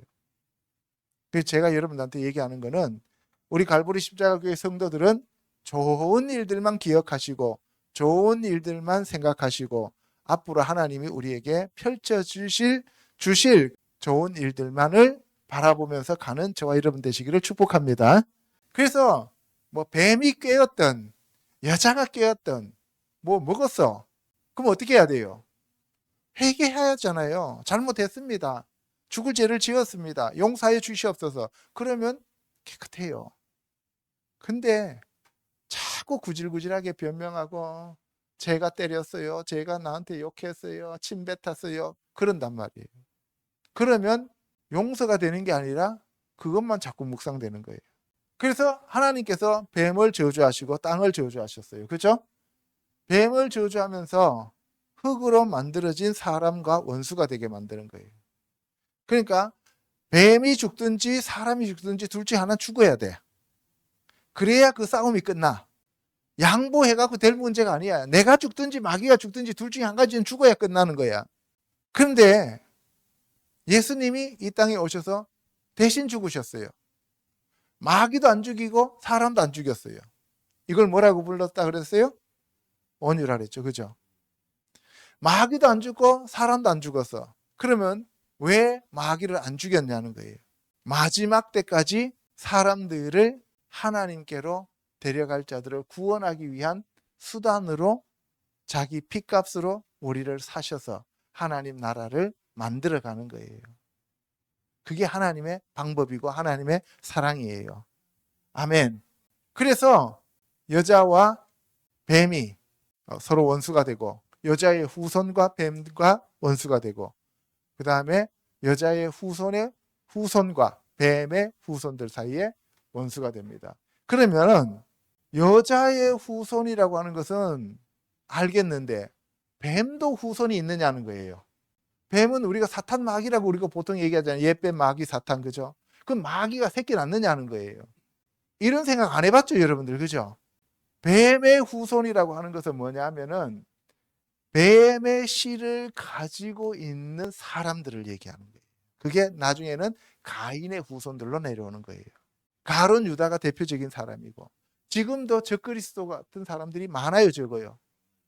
그래서 제가 여러분한테 얘기하는 거는 우리 갈보리 십자가교회 성도들은 좋은 일들만 기억하시고 좋은 일들만 생각하시고 앞으로 하나님이 우리에게 펼쳐주실 좋은 일들만을 바라보면서 가는 저와 여러분 되시기를 축복합니다. 그래서 뭐 뱀이 꿰었던 여자가 꿰었던 뭐 먹었어. 그럼 어떻게 해야 돼요? 회개해야 하잖아요. 잘못했습니다. 죽을 죄를 지었습니다. 용서해 주시옵소서. 그러면 깨끗해요. 근데 자꾸 구질구질하게 변명하고 제가 때렸어요. 제가 나한테 욕했어요. 침 뱉었어요. 그런단 말이에요. 그러면 용서가 되는 게 아니라 그것만 자꾸 묵상되는 거예요. 그래서 하나님께서 뱀을 저주하시고 땅을 저주하셨어요. 그렇죠? 뱀을 저주하면서 흙으로 만들어진 사람과 원수가 되게 만드는 거예요. 그러니까 뱀이 죽든지 사람이 죽든지 둘 중에 하나 죽어야 돼. 그래야 그 싸움이 끝나. 양보해갖고 될 문제가 아니야. 내가 죽든지 마귀가 죽든지 둘 중에 한 가지는 죽어야 끝나는 거야. 그런데 예수님이 이 땅에 오셔서 대신 죽으셨어요. 마귀도 안 죽이고 사람도 안 죽였어요. 이걸 뭐라고 불렀다 그랬어요? 온유라 그랬죠. 그죠? 마귀도 안 죽고 사람도 안 죽었어. 그러면 왜 마귀를 안 죽였냐는 거예요. 마지막 때까지 사람들을 하나님께로 데려갈 자들을 구원하기 위한 수단으로 자기 핏값으로 우리를 사셔서 하나님 나라를 만들어가는 거예요. 그게 하나님의 방법이고 하나님의 사랑이에요. 아멘. 그래서 여자와 뱀이 서로 원수가 되고 여자의 후손과 뱀과 원수가 되고 그 다음에 여자의 후손의 후손과 뱀의 후손들 사이에 원수가 됩니다. 그러면 여자의 후손이라고 하는 것은 알겠는데 뱀도 후손이 있느냐는 거예요. 뱀은 우리가 사탄 마귀라고 우리가 보통 얘기하잖아요. 옛뱀 마귀 사탄 그죠? 그럼 마귀가 새끼 낳느냐는 거예요. 이런 생각 안 해봤죠 여러분들 그죠? 뱀의 후손이라고 하는 것은 뭐냐면은 뱀의 씨를 가지고 있는 사람들을 얘기하는 거예요. 그게 나중에는 가인의 후손들로 내려오는 거예요. 가론 유다가 대표적인 사람이고 지금도 적그리스도 같은 사람들이 많아요 적어요?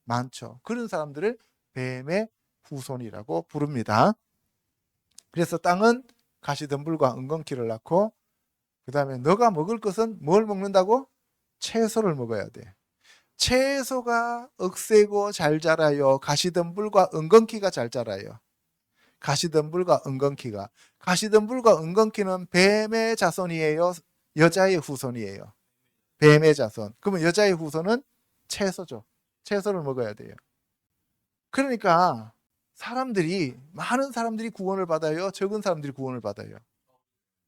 많죠. 그런 사람들을 뱀의 후손이라고 부릅니다. 그래서 땅은 가시덤불과 은건키를 낳고 그 다음에 너가 먹을 것은 뭘 먹는다고? 채소를 먹어야 돼. 채소가 억세고 잘 자라요. 가시덤불과 은건키가 잘 자라요. 가시덤불과 은건키가. 가시덤불과 은건키는 뱀의 자손이에요. 여자의 후손이에요. 뱀의 자손. 그러면 여자의 후손은 채소죠. 채소를 먹어야 돼요. 그러니까 많은 사람들이 구원을 받아요. 적은 사람들이 구원을 받아요.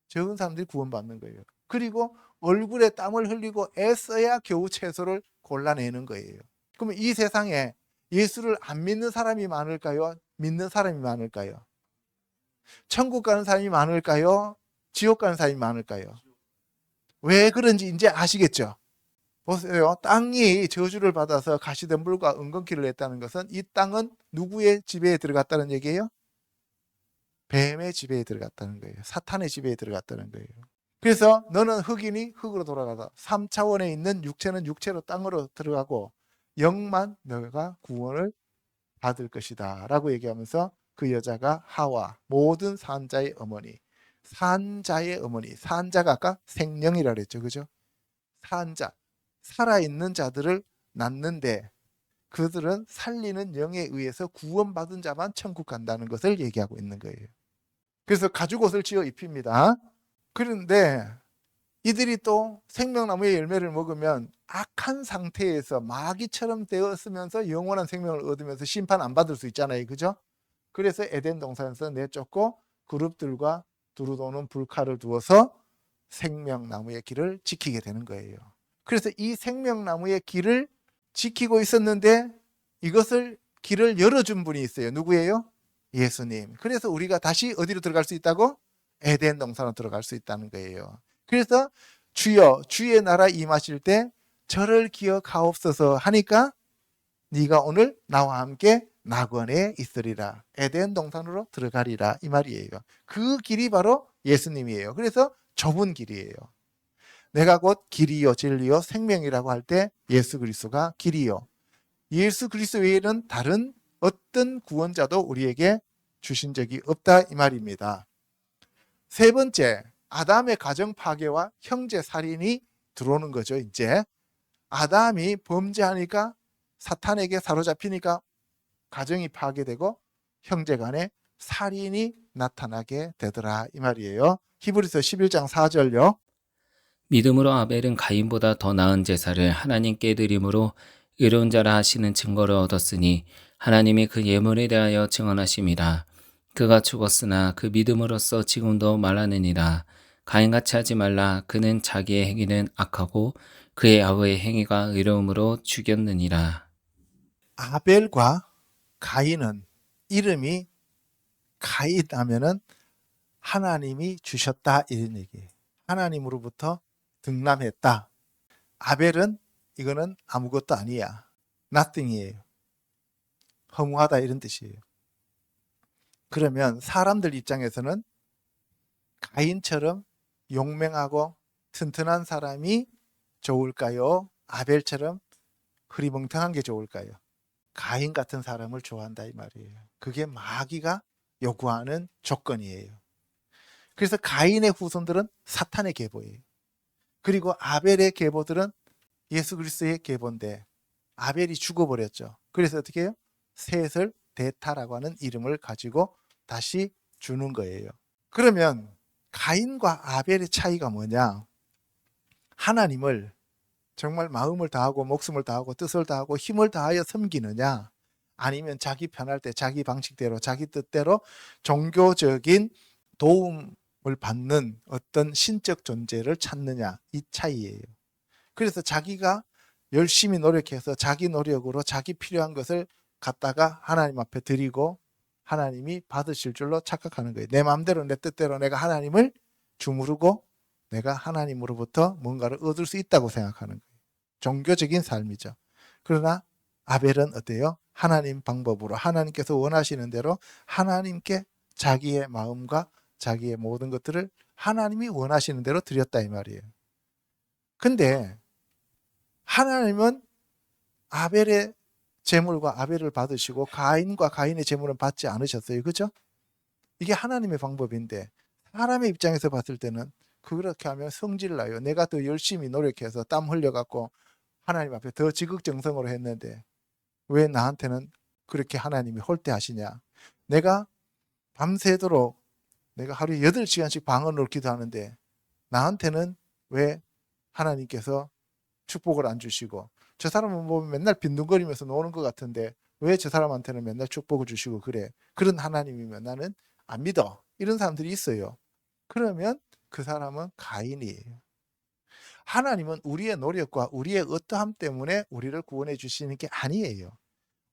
적은 사람들이 구원받는 거예요. 그리고 얼굴에 땀을 흘리고 애써야 겨우 채소를 골라내는 거예요. 그러면 이 세상에 예수를 안 믿는 사람이 많을까요? 믿는 사람이 많을까요? 천국 가는 사람이 많을까요? 지옥 가는 사람이 많을까요? 왜 그런지 이제 아시겠죠? 보세요. 땅이 저주를 받아서 가시덤불과 은건키를 냈다는 것은 이 땅은 누구의 지배에 들어갔다는 얘기예요? 뱀의 지배에 들어갔다는 거예요. 사탄의 지배에 들어갔다는 거예요. 그래서 너는 흙이니 흙으로 돌아가다. 3차원에 있는 육체는 육체로 땅으로 들어가고 영만 너가 구원을 받을 것이다 라고 얘기하면서 그 여자가 하와, 모든 산자의 어머니. 산자의 어머니. 산자가 아까 생명이라 그랬죠. 그죠? 산자. 살아있는 자들을 낳는데 그들은 살리는 영에 의해서 구원받은 자만 천국 간다는 것을 얘기하고 있는 거예요. 그래서 가죽옷을 지어 입힙니다. 그런데 이들이 또 생명나무의 열매를 먹으면 악한 상태에서 마귀처럼 되었으면서 영원한 생명을 얻으면서 심판 안 받을 수 있잖아요. 그죠? 그래서 에덴 동산에서 내쫓고 그룹들과 두루 도는 불칼을 두어서 생명나무의 길을 지키게 되는 거예요. 그래서 이 생명나무의 길을 지키고 있었는데 이것을 길을 열어준 분이 있어요. 누구예요? 예수님. 그래서 우리가 다시 어디로 들어갈 수 있다고? 에덴 동산으로 들어갈 수 있다는 거예요. 그래서 주여 주의 나라 임하실 때 저를 기억하옵소서 하니까 네가 오늘 나와 함께 낙원에 있으리라. 에덴 동산으로 들어가리라 이 말이에요. 그 길이 바로 예수님이에요. 그래서 좁은 길이에요. 내가 곧 길이요 진리요 생명이라고 할 때 예수 그리스도가 길이요. 예수 그리스도 외에는 다른 어떤 구원자도 우리에게 주신 적이 없다 이 말입니다. 세 번째, 아담의 가정 파괴와 형제 살인이 들어오는 거죠. 이제 아담이 범죄하니까 사탄에게 사로잡히니까 가정이 파괴되고 형제 간에 살인이 나타나게 되더라 이 말이에요. 히브리서 11장 4절요. 믿음으로 아벨은 가인보다 더 나은 제사를 하나님께 드림으로 의로운 자라 하시는 증거를 얻었으니 하나님이 그 예물에 대하여 증언하심이라. 그가 죽었으나 그 믿음으로써 지금도 말하느니라. 가인같이 하지 말라. 그는 자기의 행위는 악하고 그의 아우의 행위가 의로움으로 죽였느니라. 아벨과 가인은 이름이 가인 하면은 하나님이 주셨다 이런 얘기예요. 하나님으로부터 등남했다. 아벨은 이거는 아무것도 아니야. nothing이에요. 허무하다 이런 뜻이에요. 그러면 사람들 입장에서는 가인처럼 용맹하고 튼튼한 사람이 좋을까요? 아벨처럼 흐리멍텅한 게 좋을까요? 가인 같은 사람을 좋아한다 이 말이에요. 그게 마귀가 요구하는 조건이에요. 그래서 가인의 후손들은 사탄의 계보예요. 그리고 아벨의 계보들은 예수 그리스도의 계보인데 아벨이 죽어버렸죠. 그래서 어떻게 해요? 셋을 대타라고 하는 이름을 가지고 다시 주는 거예요. 그러면 가인과 아벨의 차이가 뭐냐? 하나님을 정말 마음을 다하고 목숨을 다하고 뜻을 다하고 힘을 다하여 섬기느냐? 아니면 자기 편할 때 자기 방식대로 자기 뜻대로 종교적인 도움을 받는 어떤 신적 존재를 찾느냐? 이 차이예요. 그래서 자기가 열심히 노력해서 자기 노력으로 자기 필요한 것을 갖다가 하나님 앞에 드리고 하나님이 받으실 줄로 착각하는 거예요. 내 마음대로 내 뜻대로 내가 하나님을 주무르고 내가 하나님으로부터 뭔가를 얻을 수 있다고 생각하는 거예요. 종교적인 삶이죠. 그러나 아벨은 어때요? 하나님 방법으로 하나님께서 원하시는 대로 하나님께 자기의 마음과 자기의 모든 것들을 하나님이 원하시는 대로 드렸다 이 말이에요. 근데 하나님은 아벨의 제물과 아벨을 받으시고 가인과 가인의 제물은 받지 않으셨어요. 그죠? 이게 하나님의 방법인데 사람의 입장에서 봤을 때는 그렇게 하면 성질 나요. 내가 더 열심히 노력해서 땀 흘려갖고 하나님 앞에 더 지극정성으로 했는데 왜 나한테는 그렇게 하나님이 홀대하시냐? 내가 밤새도록 내가 하루에 8시간씩 방언으로 기도하는데 나한테는 왜 하나님께서 축복을 안 주시고 저 사람은 보면 맨날 빈둥거리면서 노는 것 같은데 왜 저 사람한테는 맨날 축복을 주시고 그래? 그런 하나님이면 나는 안 믿어. 이런 사람들이 있어요. 그러면 그 사람은 가인이에요. 하나님은 우리의 노력과 우리의 어떠함 때문에 우리를 구원해 주시는 게 아니에요.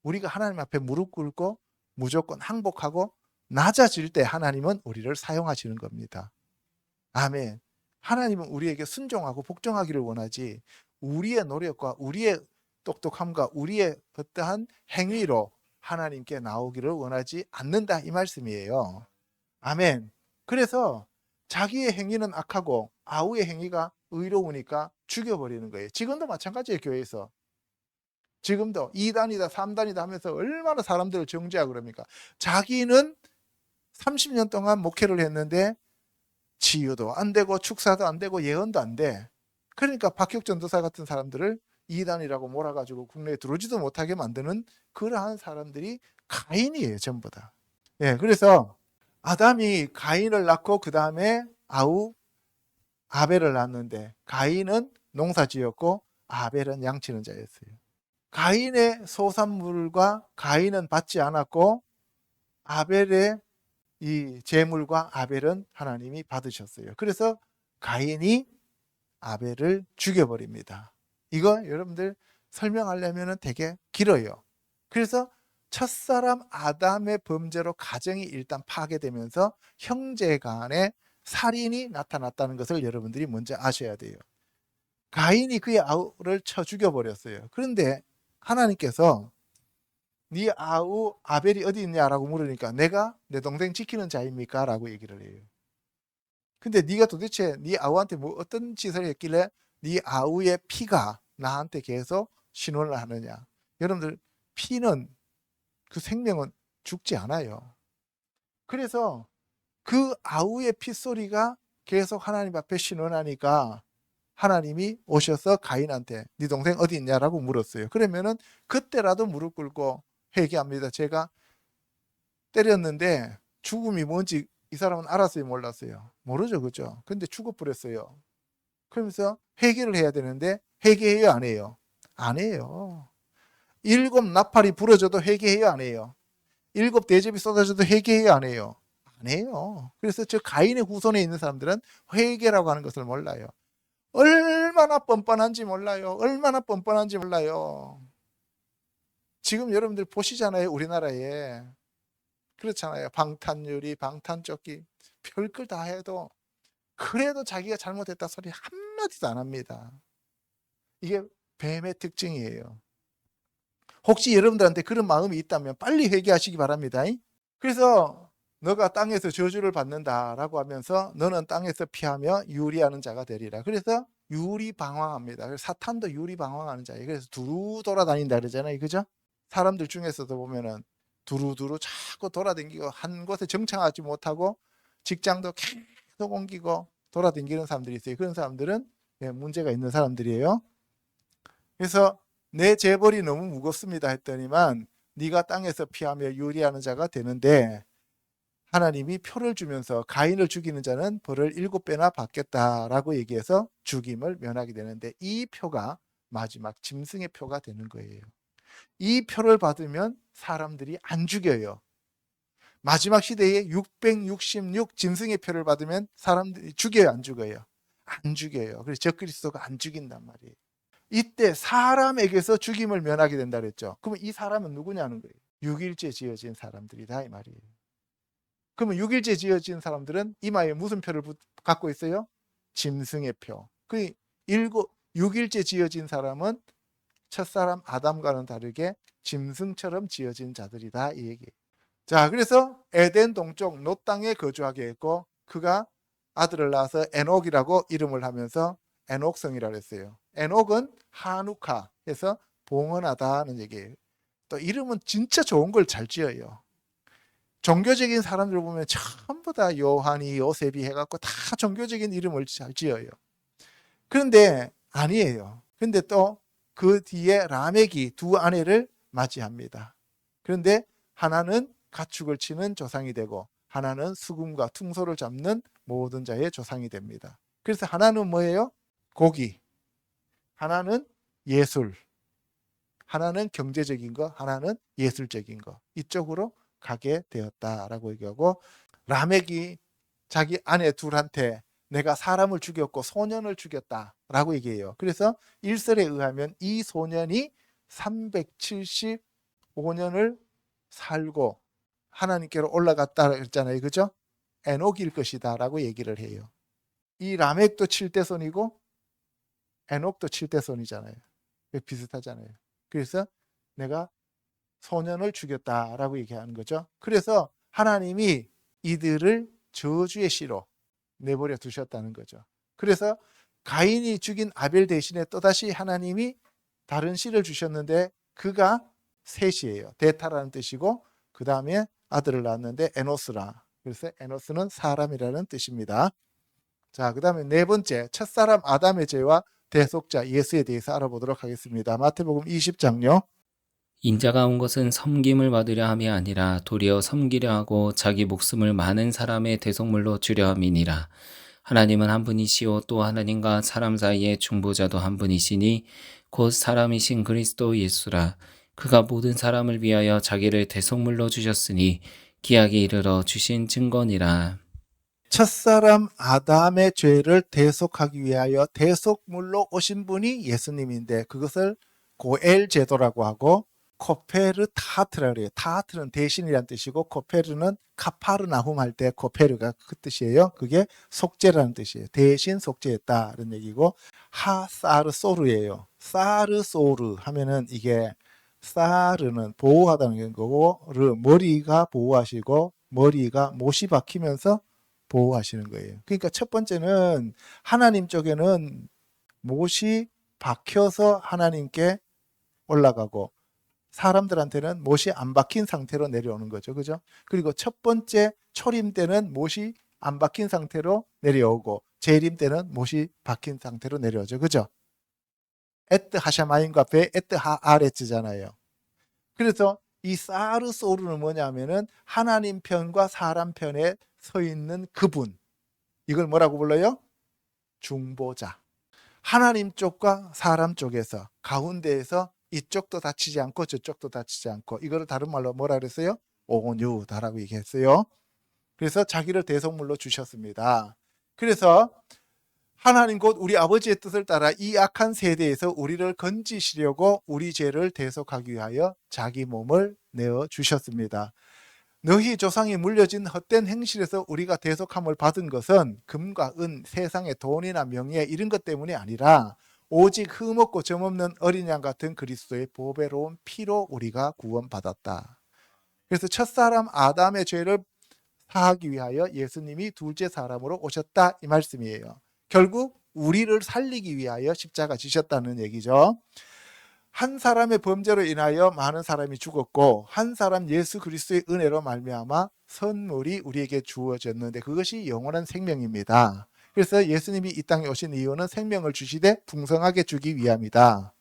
우리가 하나님 앞에 무릎 꿇고 무조건 항복하고 낮아질 때 하나님은 우리를 사용하시는 겁니다. 아멘. 하나님은 우리에게 순종하고 복종하기를 원하지 우리의 노력과 우리의 똑똑함과 우리의 어떠한 행위로 하나님께 나오기를 원하지 않는다 이 말씀이에요. 아멘. 그래서 자기의 행위는 악하고 아우의 행위가 의로우니까 죽여버리는 거예요. 지금도 마찬가지예요. 교회에서. 지금도 2단이다 3단이다 하면서 얼마나 사람들을 정죄하고 그럽니까? 자기는 30년 동안 목회를 했는데 치유도 안 되고 축사도 안 되고 예언도 안 돼. 그러니까 박혁 전도사 같은 사람들을 이단이라고 몰아가지고 국내에 들어오지도 못하게 만드는 그러한 사람들이 가인이에요. 전부 다. 예, 그래서 아담이 가인을 낳고 그 다음에 아우 아벨을 낳았는데 가인은 농사지었고 아벨은 양치는 자였어요. 가인의 소산물과 가인은 받지 않았고 아벨의 이 제물과 아벨은 하나님이 받으셨어요. 그래서 가인이 아벨을 죽여버립니다. 이거 여러분들 설명하려면 되게 길어요. 그래서 첫사람 아담의 범죄로 가정이 일단 파괴되면서 형제 간에 살인이 나타났다는 것을 여러분들이 먼저 아셔야 돼요. 가인이 그의 아우를 쳐 죽여버렸어요. 그런데 하나님께서 네 아우 아벨이 어디 있냐라고 물으니까 내가 내 동생 지키는 자입니까? 라고 얘기를 해요. 근데 네가 도대체 네 아우한테 뭐 어떤 짓을 했길래 네 아우의 피가 나한테 계속 신원을 하느냐. 여러분들 피는 그 생명은 죽지 않아요. 그래서 그 아우의 핏소리가 계속 하나님 앞에 신원하니까 하나님이 오셔서 가인한테 네 동생 어디 있냐라고 물었어요. 그러면은 그때라도 무릎 꿇고 회개합니다. 제가 때렸는데 죽음이 뭔지 이 사람은 알았어요, 몰랐어요? 모르죠, 그죠? 근데 죽어버렸어요. 그러면서 회개를 해야 되는데 회개해요, 안 해요? 안 해요. 7 나팔이 부러져도 회개해요, 안 해요? 7 대접이 쏟아져도 회개해요, 안 해요? 안 해요. 그래서 저 가인의 후손에 있는 사람들은 회개라고 하는 것을 몰라요. 얼마나 뻔뻔한지 몰라요. 얼마나 뻔뻔한지 몰라요. 지금 여러분들 보시잖아요, 우리나라에. 그렇잖아요. 방탄유리, 방탄조끼, 별걸 다 해도 그래도 자기가 잘못했다 소리 한마디도 안 합니다. 이게 뱀의 특징이에요. 혹시 여러분들한테 그런 마음이 있다면 빨리 회개하시기 바랍니다. 그래서 너가 땅에서 저주를 받는다라고 하면서 너는 땅에서 피하며 유리하는 자가 되리라. 그래서 유리방황합니다. 그래서 사탄도 유리방황하는 자예요. 그래서 두루 돌아다닌다 그러잖아요. 그죠? 사람들 중에서도 보면은 두루두루 자꾸 돌아다니고 한 곳에 정착하지 못하고 직장도 계속 옮기고 돌아다니는 사람들이 있어요. 그런 사람들은 문제가 있는 사람들이에요. 그래서 내 재벌이 너무 무겁습니다 했더니만 네가 땅에서 피하며 유리하는 자가 되는데 하나님이 표를 주면서 가인을 죽이는 자는 벌을 7배나 받겠다라고 얘기해서 죽임을 면하게 되는데 이 표가 마지막 짐승의 표가 되는 거예요. 이 표를 받으면 사람들이 안 죽여요. 마지막 시대에 666 짐승의 표를 받으면 사람들이 죽여요, 안 죽어요? 안 죽여요. 그래서 적그리스도가 안 죽인단 말이에요. 이때 사람에게서 죽임을 면하게 된다 그랬죠. 그러면 이 사람은 누구냐는 거예요. 6일째 지어진 사람들이다 이 말이에요. 그러면 6일째 지어진 사람들은 이마에 무슨 표를 갖고 있어요? 짐승의 표. 그 6일째 지어진 사람은 첫사람 아담과는 다르게 짐승처럼 지어진 자들이다 이 얘기예요. 자, 그래서 에덴 동쪽 롯 땅에 거주하게 했고 그가 아들을 낳아서 에녹이라고 이름을 하면서 에녹성이라고 했어요. 에녹은 하누카 해서 봉헌하다는 얘기예요. 또 이름은 진짜 좋은 걸 잘 지어요. 종교적인 사람들 보면 전부 다 요한이 요셉이 해갖고 다 종교적인 이름을 잘 지어요. 그런데 아니에요. 근데 또 그 뒤에 라멕이 두 아내를 맞이합니다. 그런데 하나는 가축을 치는 조상이 되고 하나는 수금과 퉁소를 잡는 모든 자의 조상이 됩니다. 그래서 하나는 뭐예요? 고기, 하나는 예술, 하나는 경제적인 거, 하나는 예술적인 거. 이쪽으로 가게 되었다라고 얘기하고 라멕이 자기 아내 둘한테 내가 사람을 죽였고 소년을 죽였다라고 얘기해요. 그래서 일설에 의하면 이 소년이 375년을 살고 하나님께로 올라갔다 그랬잖아요. 그죠? 에녹일 것이다 라고 얘기를 해요. 이 라멕도 7대손이고 에녹도 7대손이잖아요. 비슷하잖아요. 그래서 내가 소년을 죽였다라고 얘기하는 거죠. 그래서 하나님이 이들을 저주의 씨로 내버려 두셨다는 거죠. 그래서 가인이 죽인 아벨 대신에 또다시 하나님이 다른 씨를 주셨는데 그가 셋이에요. 대타라는 뜻이고 그 다음에 아들을 낳았는데 에노스라. 그래서 에노스는 사람이라는 뜻입니다. 자, 그 다음에 네 번째 첫사람 아담의 죄와 대속자 예수에 대해서 알아보도록 하겠습니다. 마태복음 20장요. 인자가 온 것은 섬김을 받으려 함이 아니라 도리어 섬기려 하고 자기 목숨을 많은 사람의 대속물로 주려 함이니라. 하나님은 한 분이시요 또 하나님과 사람 사이의 중보자도 한 분이시니 곧 사람이신 그리스도 예수라. 그가 모든 사람을 위하여 자기를 대속물로 주셨으니 기약에 이르러 주신 증거니라. 첫사람 아담의 죄를 대속하기 위하여 대속물로 오신 분이 예수님인데 그것을 고엘 제도라고 하고 코페르타트라 그래요. 타트는 대신이란 뜻이고 코페르는 카파르나훔 할 때 코페르가 그 뜻이에요. 그게 속죄라는 뜻이에요. 대신 속죄했다 이런 얘기고 하사르소르예요. 사르소르 하면은 이게 사르는 보호하다는 거고 르 머리가 보호하시고 머리가 못이 박히면서 보호하시는 거예요. 그러니까 첫 번째는 하나님 쪽에는 못이 박혀서 하나님께 올라가고 사람들한테는 못이 안 박힌 상태로 내려오는 거죠. 그죠? 그리고 첫 번째 초림 때는 못이 안 박힌 상태로 내려오고 재림 때는 못이 박힌 상태로 내려오죠. 그죠? 에트 하샤마임과 베 에트 하아레츠잖아요. 그래서 이 사르소르는 뭐냐면은 하나님 편과 사람 편에 서 있는 그분. 이걸 뭐라고 불러요? 중보자. 하나님 쪽과 사람 쪽에서 가운데에서 이쪽도 다치지 않고 저쪽도 다치지 않고 이거를 다른 말로 뭐라 그랬어요? 온유다라고 얘기했어요. 그래서 자기를 대속물로 주셨습니다. 그래서 하나님 곧 우리 아버지의 뜻을 따라 이 악한 세대에서 우리를 건지시려고 우리 죄를 대속하기 위하여 자기 몸을 내어 주셨습니다. 너희 조상이 물려진 헛된 행실에서 우리가 대속함을 받은 것은 금과 은, 세상의 돈이나 명예 이런 것 때문이 아니라 오직 흠없고 점없는 어린 양 같은 그리스도의 보배로운 피로 우리가 구원받았다. 그래서 첫사람 아담의 죄를 사하기 위하여 예수님이 둘째 사람으로 오셨다 이 말씀이에요. 결국 우리를 살리기 위하여 십자가 지셨다는 얘기죠. 한 사람의 범죄로 인하여 많은 사람이 죽었고 한 사람 예수 그리스도의 은혜로 말미암아 선물이 우리에게 주어졌는데 그것이 영원한 생명입니다. 그래서 예수님이 이 땅에 오신 이유는 생명을 주시되 풍성하게 주기 위함이다.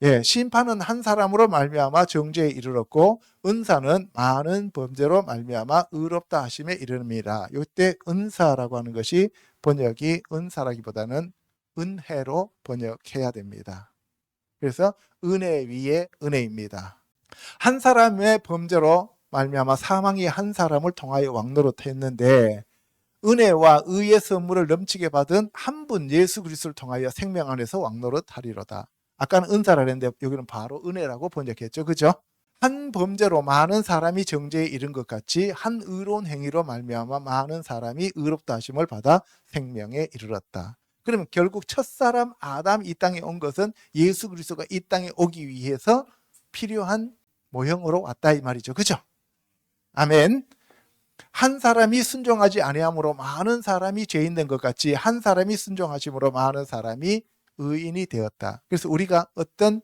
예, 심판은 한 사람으로 말미암아 정죄에 이르렀고 은사는 많은 범죄로 말미암아 의롭다 하심에 이르릅니다. 이때 은사라고 하는 것이 번역이 은사라기보다는 은혜로 번역해야 됩니다. 그래서 은혜 위에 은혜입니다. 한 사람의 범죄로 말미암아 사망이 한 사람을 통하여 왕노릇했는데 은혜와 의의 선물을 넘치게 받은 한 분 예수 그리스도를 통하여 생명 안에서 왕노릇하리로다. 아까는 은사라 했는데 여기는 바로 은혜라고 번역했죠. 그죠? 한 범죄로 많은 사람이 정죄에 이른 것 같이 한 의로운 행위로 말미암아 많은 사람이 의롭다 하심을 받아 생명에 이르렀다. 그러면 결국 첫사람 아담 이 땅에 온 것은 예수 그리스도가 이 땅에 오기 위해서 필요한 모형으로 왔다 이 말이죠. 그죠? 아멘. 한 사람이 순종하지 아니함으로 많은 사람이 죄인 된 것 같이 한 사람이 순종하심으로 많은 사람이 의인이 되었다. 그래서 우리가 어떤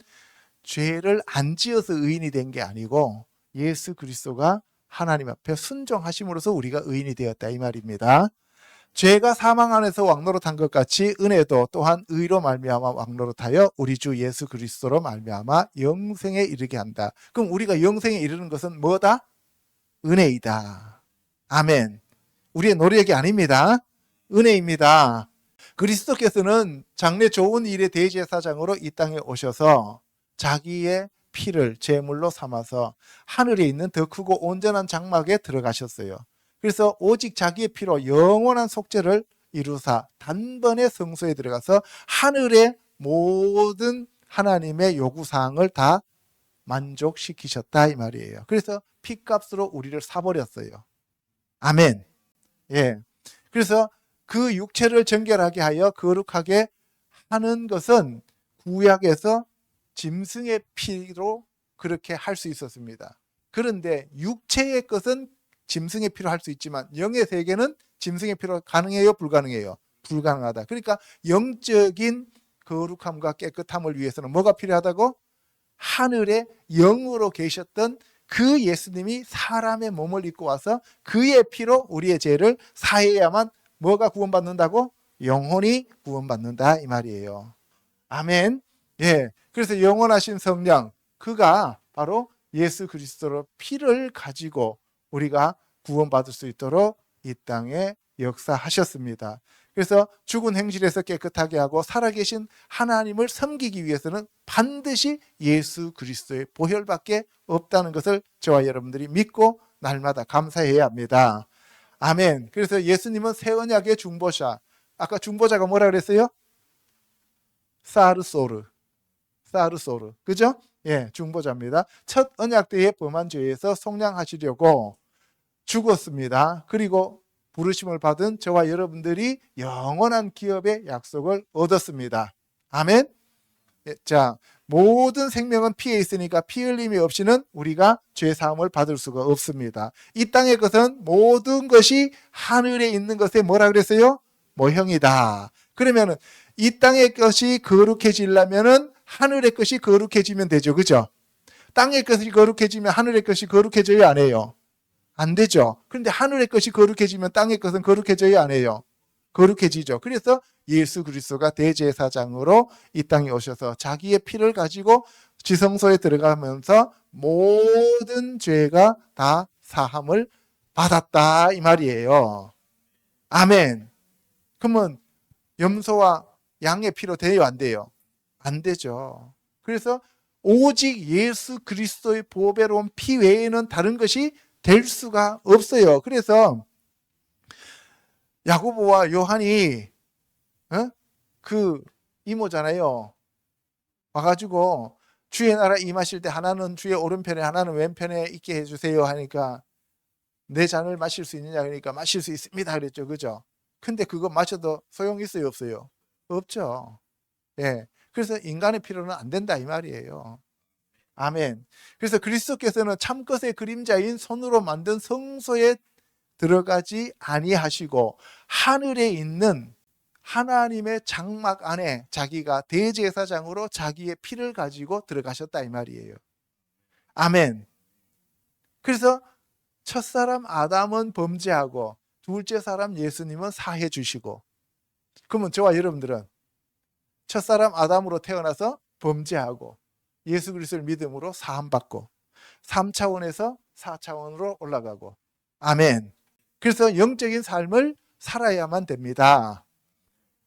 죄를 안 지어서 의인이 된 게 아니고 예수 그리스도가 하나님 앞에 순종하심으로써 우리가 의인이 되었다 이 말입니다. 죄가 사망 안에서 왕노릇한 것 같이 은혜도 또한 의로 말미암아 왕노릇하여 우리 주 예수 그리스도로 말미암아 영생에 이르게 한다. 그럼 우리가 영생에 이르는 것은 뭐다? 은혜이다. 아멘. 우리의 노력이 아닙니다. 은혜입니다. 그리스도께서는 장래 좋은 일의 대제사장으로 이 땅에 오셔서 자기의 피를 제물로 삼아서 하늘에 있는 더 크고 온전한 장막에 들어가셨어요. 그래서 오직 자기의 피로 영원한 속죄를 이루사 단번에 성소에 들어가서 하늘의 모든 하나님의 요구사항을 다 만족시키셨다 이 말이에요. 그래서 피값으로 우리를 사버렸어요. 아멘. 예. 그래서 그 육체를 정결하게 하여 거룩하게 하는 것은 구약에서 짐승의 피로 그렇게 할 수 있었습니다. 그런데 육체의 것은 짐승의 피로 할 수 있지만 영의 세계는 짐승의 피로 가능해요? 불가능해요? 불가능하다. 그러니까 영적인 거룩함과 깨끗함을 위해서는 뭐가 필요하다고? 하늘에 영으로 계셨던 그 예수님이 사람의 몸을 입고 와서 그의 피로 우리의 죄를 사해야만 뭐가 구원받는다고? 영혼이 구원받는다 이 말이에요. 아멘. 예. 그래서 영원하신 성령 그가 바로 예수 그리스도로 피를 가지고 우리가 구원받을 수 있도록 이 땅에 역사하셨습니다. 그래서 죽은 행실에서 깨끗하게 하고 살아계신 하나님을 섬기기 위해서는 반드시 예수 그리스도의 보혈밖에 없다는 것을 저와 여러분들이 믿고 날마다 감사해야 합니다. 아멘. 그래서 예수님은 새 언약의 중보자. 아까 중보자가 뭐라 그랬어요? 사르소르. 그죠? 예, 중보자입니다. 첫 언약 때의 범한 죄에서 속량하시려고 죽었습니다. 그리고 부르심을 받은 저와 여러분들이 영원한 기업의 약속을 얻었습니다. 아멘. 예, 자, 모든 생명은 피에 있으니까 피 흘림이 없이는 우리가 죄 사함을 받을 수가 없습니다. 이 땅의 것은 모든 것이 하늘에 있는 것에 뭐라 그랬어요? 모형이다. 그러면은 이 땅의 것이 거룩해지려면은 하늘의 것이 거룩해지면 되죠. 그죠? 땅의 것이 거룩해지면 하늘의 것이 거룩해져야 안 해요. 안 되죠. 그런데 하늘의 것이 거룩해지면 땅의 것은 거룩해져야 안 해요. 거룩해지죠. 그래서 예수 그리스도가 대제사장으로 이 땅에 오셔서 자기의 피를 가지고 지성소에 들어가면서 모든 죄가 다 사함을 받았다 이 말이에요. 아멘. 그러면 염소와 양의 피로 돼요, 안 돼요? 안 되죠. 그래서 오직 예수 그리스도의 보배로운 피 외에는 다른 것이 될 수가 없어요. 그래서 야고보와 요한이 그 이모잖아요. 와가지고 주의 나라 임하실 때 하나는 주의 오른편에 하나는 왼편에 있게 해주세요 하니까 내 잔을 마실 수 있느냐 그러니까 마실 수 있습니다 그랬죠. 그죠? 근데 그거 마셔도 소용 있어요 없어요? 없죠. 예. 그래서 인간의 필요는 안 된다 이 말이에요. 아멘. 그래서 그리스도께서는 참것의 그림자인 손으로 만든 성소에 들어가지 아니하시고 하늘에 있는 하나님의 장막 안에 자기가 대제사장으로 자기의 피를 가지고 들어가셨다 이 말이에요. 아멘. 그래서 첫사람 아담은 범죄하고 둘째 사람 예수님은 사해 주시고, 그러면 저와 여러분들은 첫사람 아담으로 태어나서 범죄하고 예수 그리스도를 믿음으로 사함받고 3차원에서 4차원으로 올라가고, 아멘. 그래서 영적인 삶을 살아야만 됩니다.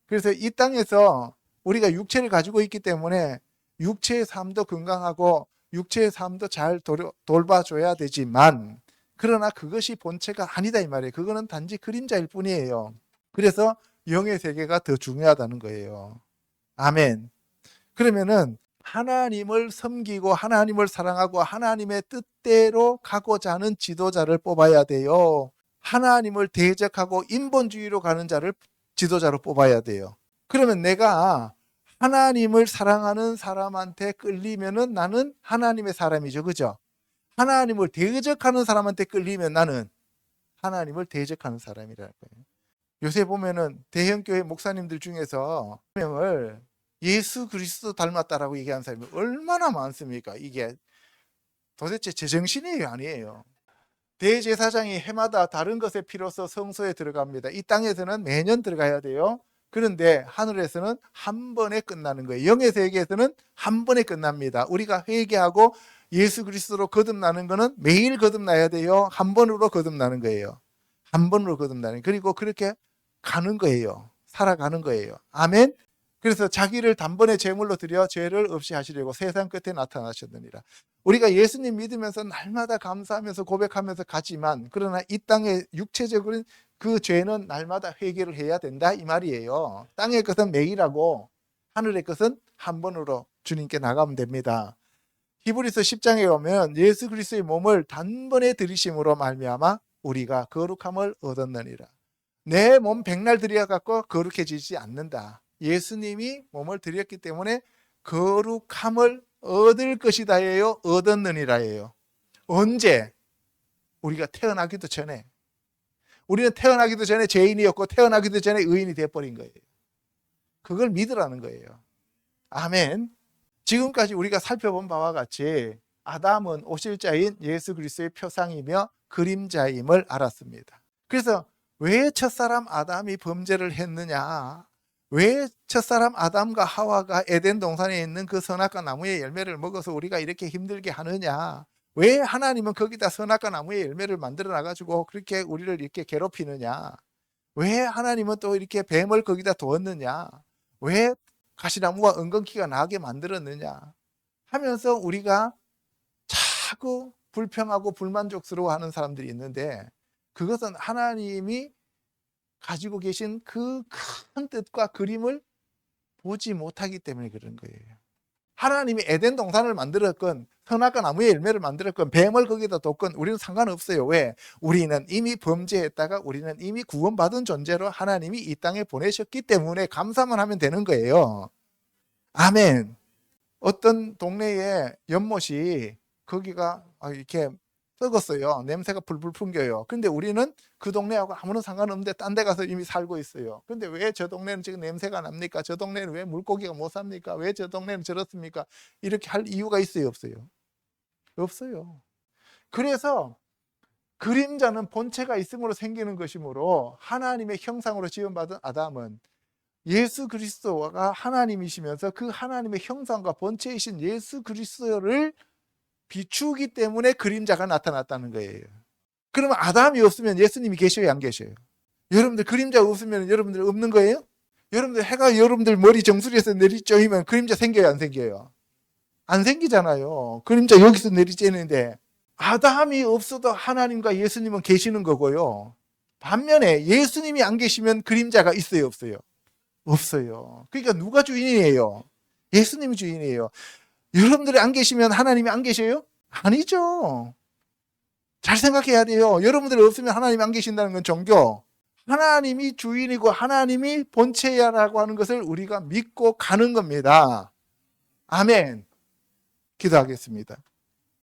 그래서 이 땅에서 우리가 육체를 가지고 있기 때문에 육체의 삶도 건강하고 육체의 삶도 잘 돌봐줘야 되지만, 그러나 그것이 본체가 아니다 이 말이에요. 그거는 단지 그림자일 뿐이에요. 그래서 영의 세계가 더 중요하다는 거예요. 아멘. 그러면은 하나님을 섬기고 하나님을 사랑하고 하나님의 뜻대로 가고자 하는 지도자를 뽑아야 돼요. 하나님을 대적하고 인본주의로 가는 자를 지도자로 뽑아야 돼요. 그러면 내가 하나님을 사랑하는 사람한테 끌리면은 나는 하나님의 사람이죠. 그죠? 하나님을 대적하는 사람한테 끌리면 나는 하나님을 대적하는 사람이라는 거예요. 요새 보면은 대형교회 목사님들 중에서 명을 예수 그리스도 닮았다라고 얘기하는 사람이 얼마나 많습니까? 이게 도대체 제정신이에요, 아니에요? 대제사장이 해마다 다른 것의 피로서 성소에 들어갑니다. 이 땅에서는 매년 들어가야 돼요. 그런데 하늘에서는 한 번에 끝나는 거예요. 영의 세계에서는 한 번에 끝납니다. 우리가 회개하고 예수 그리스도로 거듭나는 거는 매일 거듭나야 돼요. 한 번으로 거듭나는 거예요. 한 번으로 거듭나는. 그리고 그렇게 가는 거예요. 살아가는 거예요. 아멘. 그래서 자기를 단번에 제물로 드려 죄를 없이 하시려고 세상 끝에 나타나셨느니라. 우리가 예수님 믿으면서 날마다 감사하면서 고백하면서 가지만, 그러나 이 땅의 육체적인 그 죄는 날마다 회개를 해야 된다 이 말이에요. 땅의 것은 매일하고 하늘의 것은 한 번으로 주님께 나가면 됩니다. 히브리서 10장에 보면 예수 그리스도의 몸을 단번에 들이심으로 말미암아 우리가 거룩함을 얻었느니라. 내 몸 백날 들여갖고 거룩해지지 않는다. 예수님이 몸을 드렸기 때문에 거룩함을 얻을 것이다예요, 얻었느니라예요. 언제? 우리가 태어나기도 전에. 우리는 태어나기도 전에 죄인이었고 태어나기도 전에 의인이 되어버린 거예요. 그걸 믿으라는 거예요. 아멘. 지금까지 우리가 살펴본 바와 같이 아담은 오실 자인 예수 그리스도의 표상이며 그림자임을 알았습니다. 그래서 왜 첫사람 아담이 범죄를 했느냐? 왜 첫사람 아담과 하와가 에덴 동산에 있는 그 선악과 나무의 열매를 먹어서 우리가 이렇게 힘들게 하느냐? 왜 하나님은 거기다 선악과 나무의 열매를 만들어 놔가지고 그렇게 우리를 이렇게 괴롭히느냐? 왜 하나님은 또 이렇게 뱀을 거기다 두었느냐? 왜 가시나무와 은근키가 나게 만들었느냐? 하면서 우리가 자꾸 불평하고 불만족스러워하는 사람들이 있는데, 그것은 하나님이 가지고 계신 그 큰 뜻과 그림을 보지 못하기 때문에 그런 거예요. 하나님이 에덴 동산을 만들었건 선악과 나무의 열매를 만들었건 뱀을 거기다 뒀건 우리는 상관없어요. 왜? 우리는 이미 범죄했다가 우리는 이미 구원받은 존재로 하나님이 이 땅에 보내셨기 때문에 감사만 하면 되는 거예요. 아멘. 어떤 동네에 연못이 거기가 이렇게 썩었어요. 냄새가 불불 풍겨요. 근데 우리는 그 동네하고 아무런 상관없는데 딴 데 가서 이미 살고 있어요. 근데 왜 저 동네는 지금 냄새가 납니까? 저 동네는 왜 물고기가 못 삽니까? 왜 저 동네는 저렇습니까? 이렇게 할 이유가 있어요, 없어요? 없어요. 그래서 그림자는 본체가 있음으로 생기는 것이므로 하나님의 형상으로 지음받은 아담은 예수 그리스도가 하나님이시면서 그 하나님의 형상과 본체이신 예수 그리스도를 비추기 때문에 그림자가 나타났다는 거예요. 그러면 아담이 없으면 예수님이 계셔요, 안 계셔요? 여러분들 그림자 없으면 여러분들 없는 거예요? 여러분들 해가 여러분들 머리 정수리에서 내리쬐면 그림자 생겨요, 안 생겨요? 안 생기잖아요. 그림자 여기서 내리쬐는데 아담이 없어도 하나님과 예수님은 계시는 거고요. 반면에 예수님이 안 계시면 그림자가 있어요, 없어요? 없어요. 그러니까 누가 주인이에요? 예수님이 주인이에요. 여러분들이 안 계시면 하나님이 안 계셔요? 아니죠. 잘 생각해야 돼요. 여러분들이 없으면 하나님이 안 계신다는 건 종교. 하나님이 주인이고 하나님이 본체야라고 하는 것을 우리가 믿고 가는 겁니다. 아멘. 기도하겠습니다.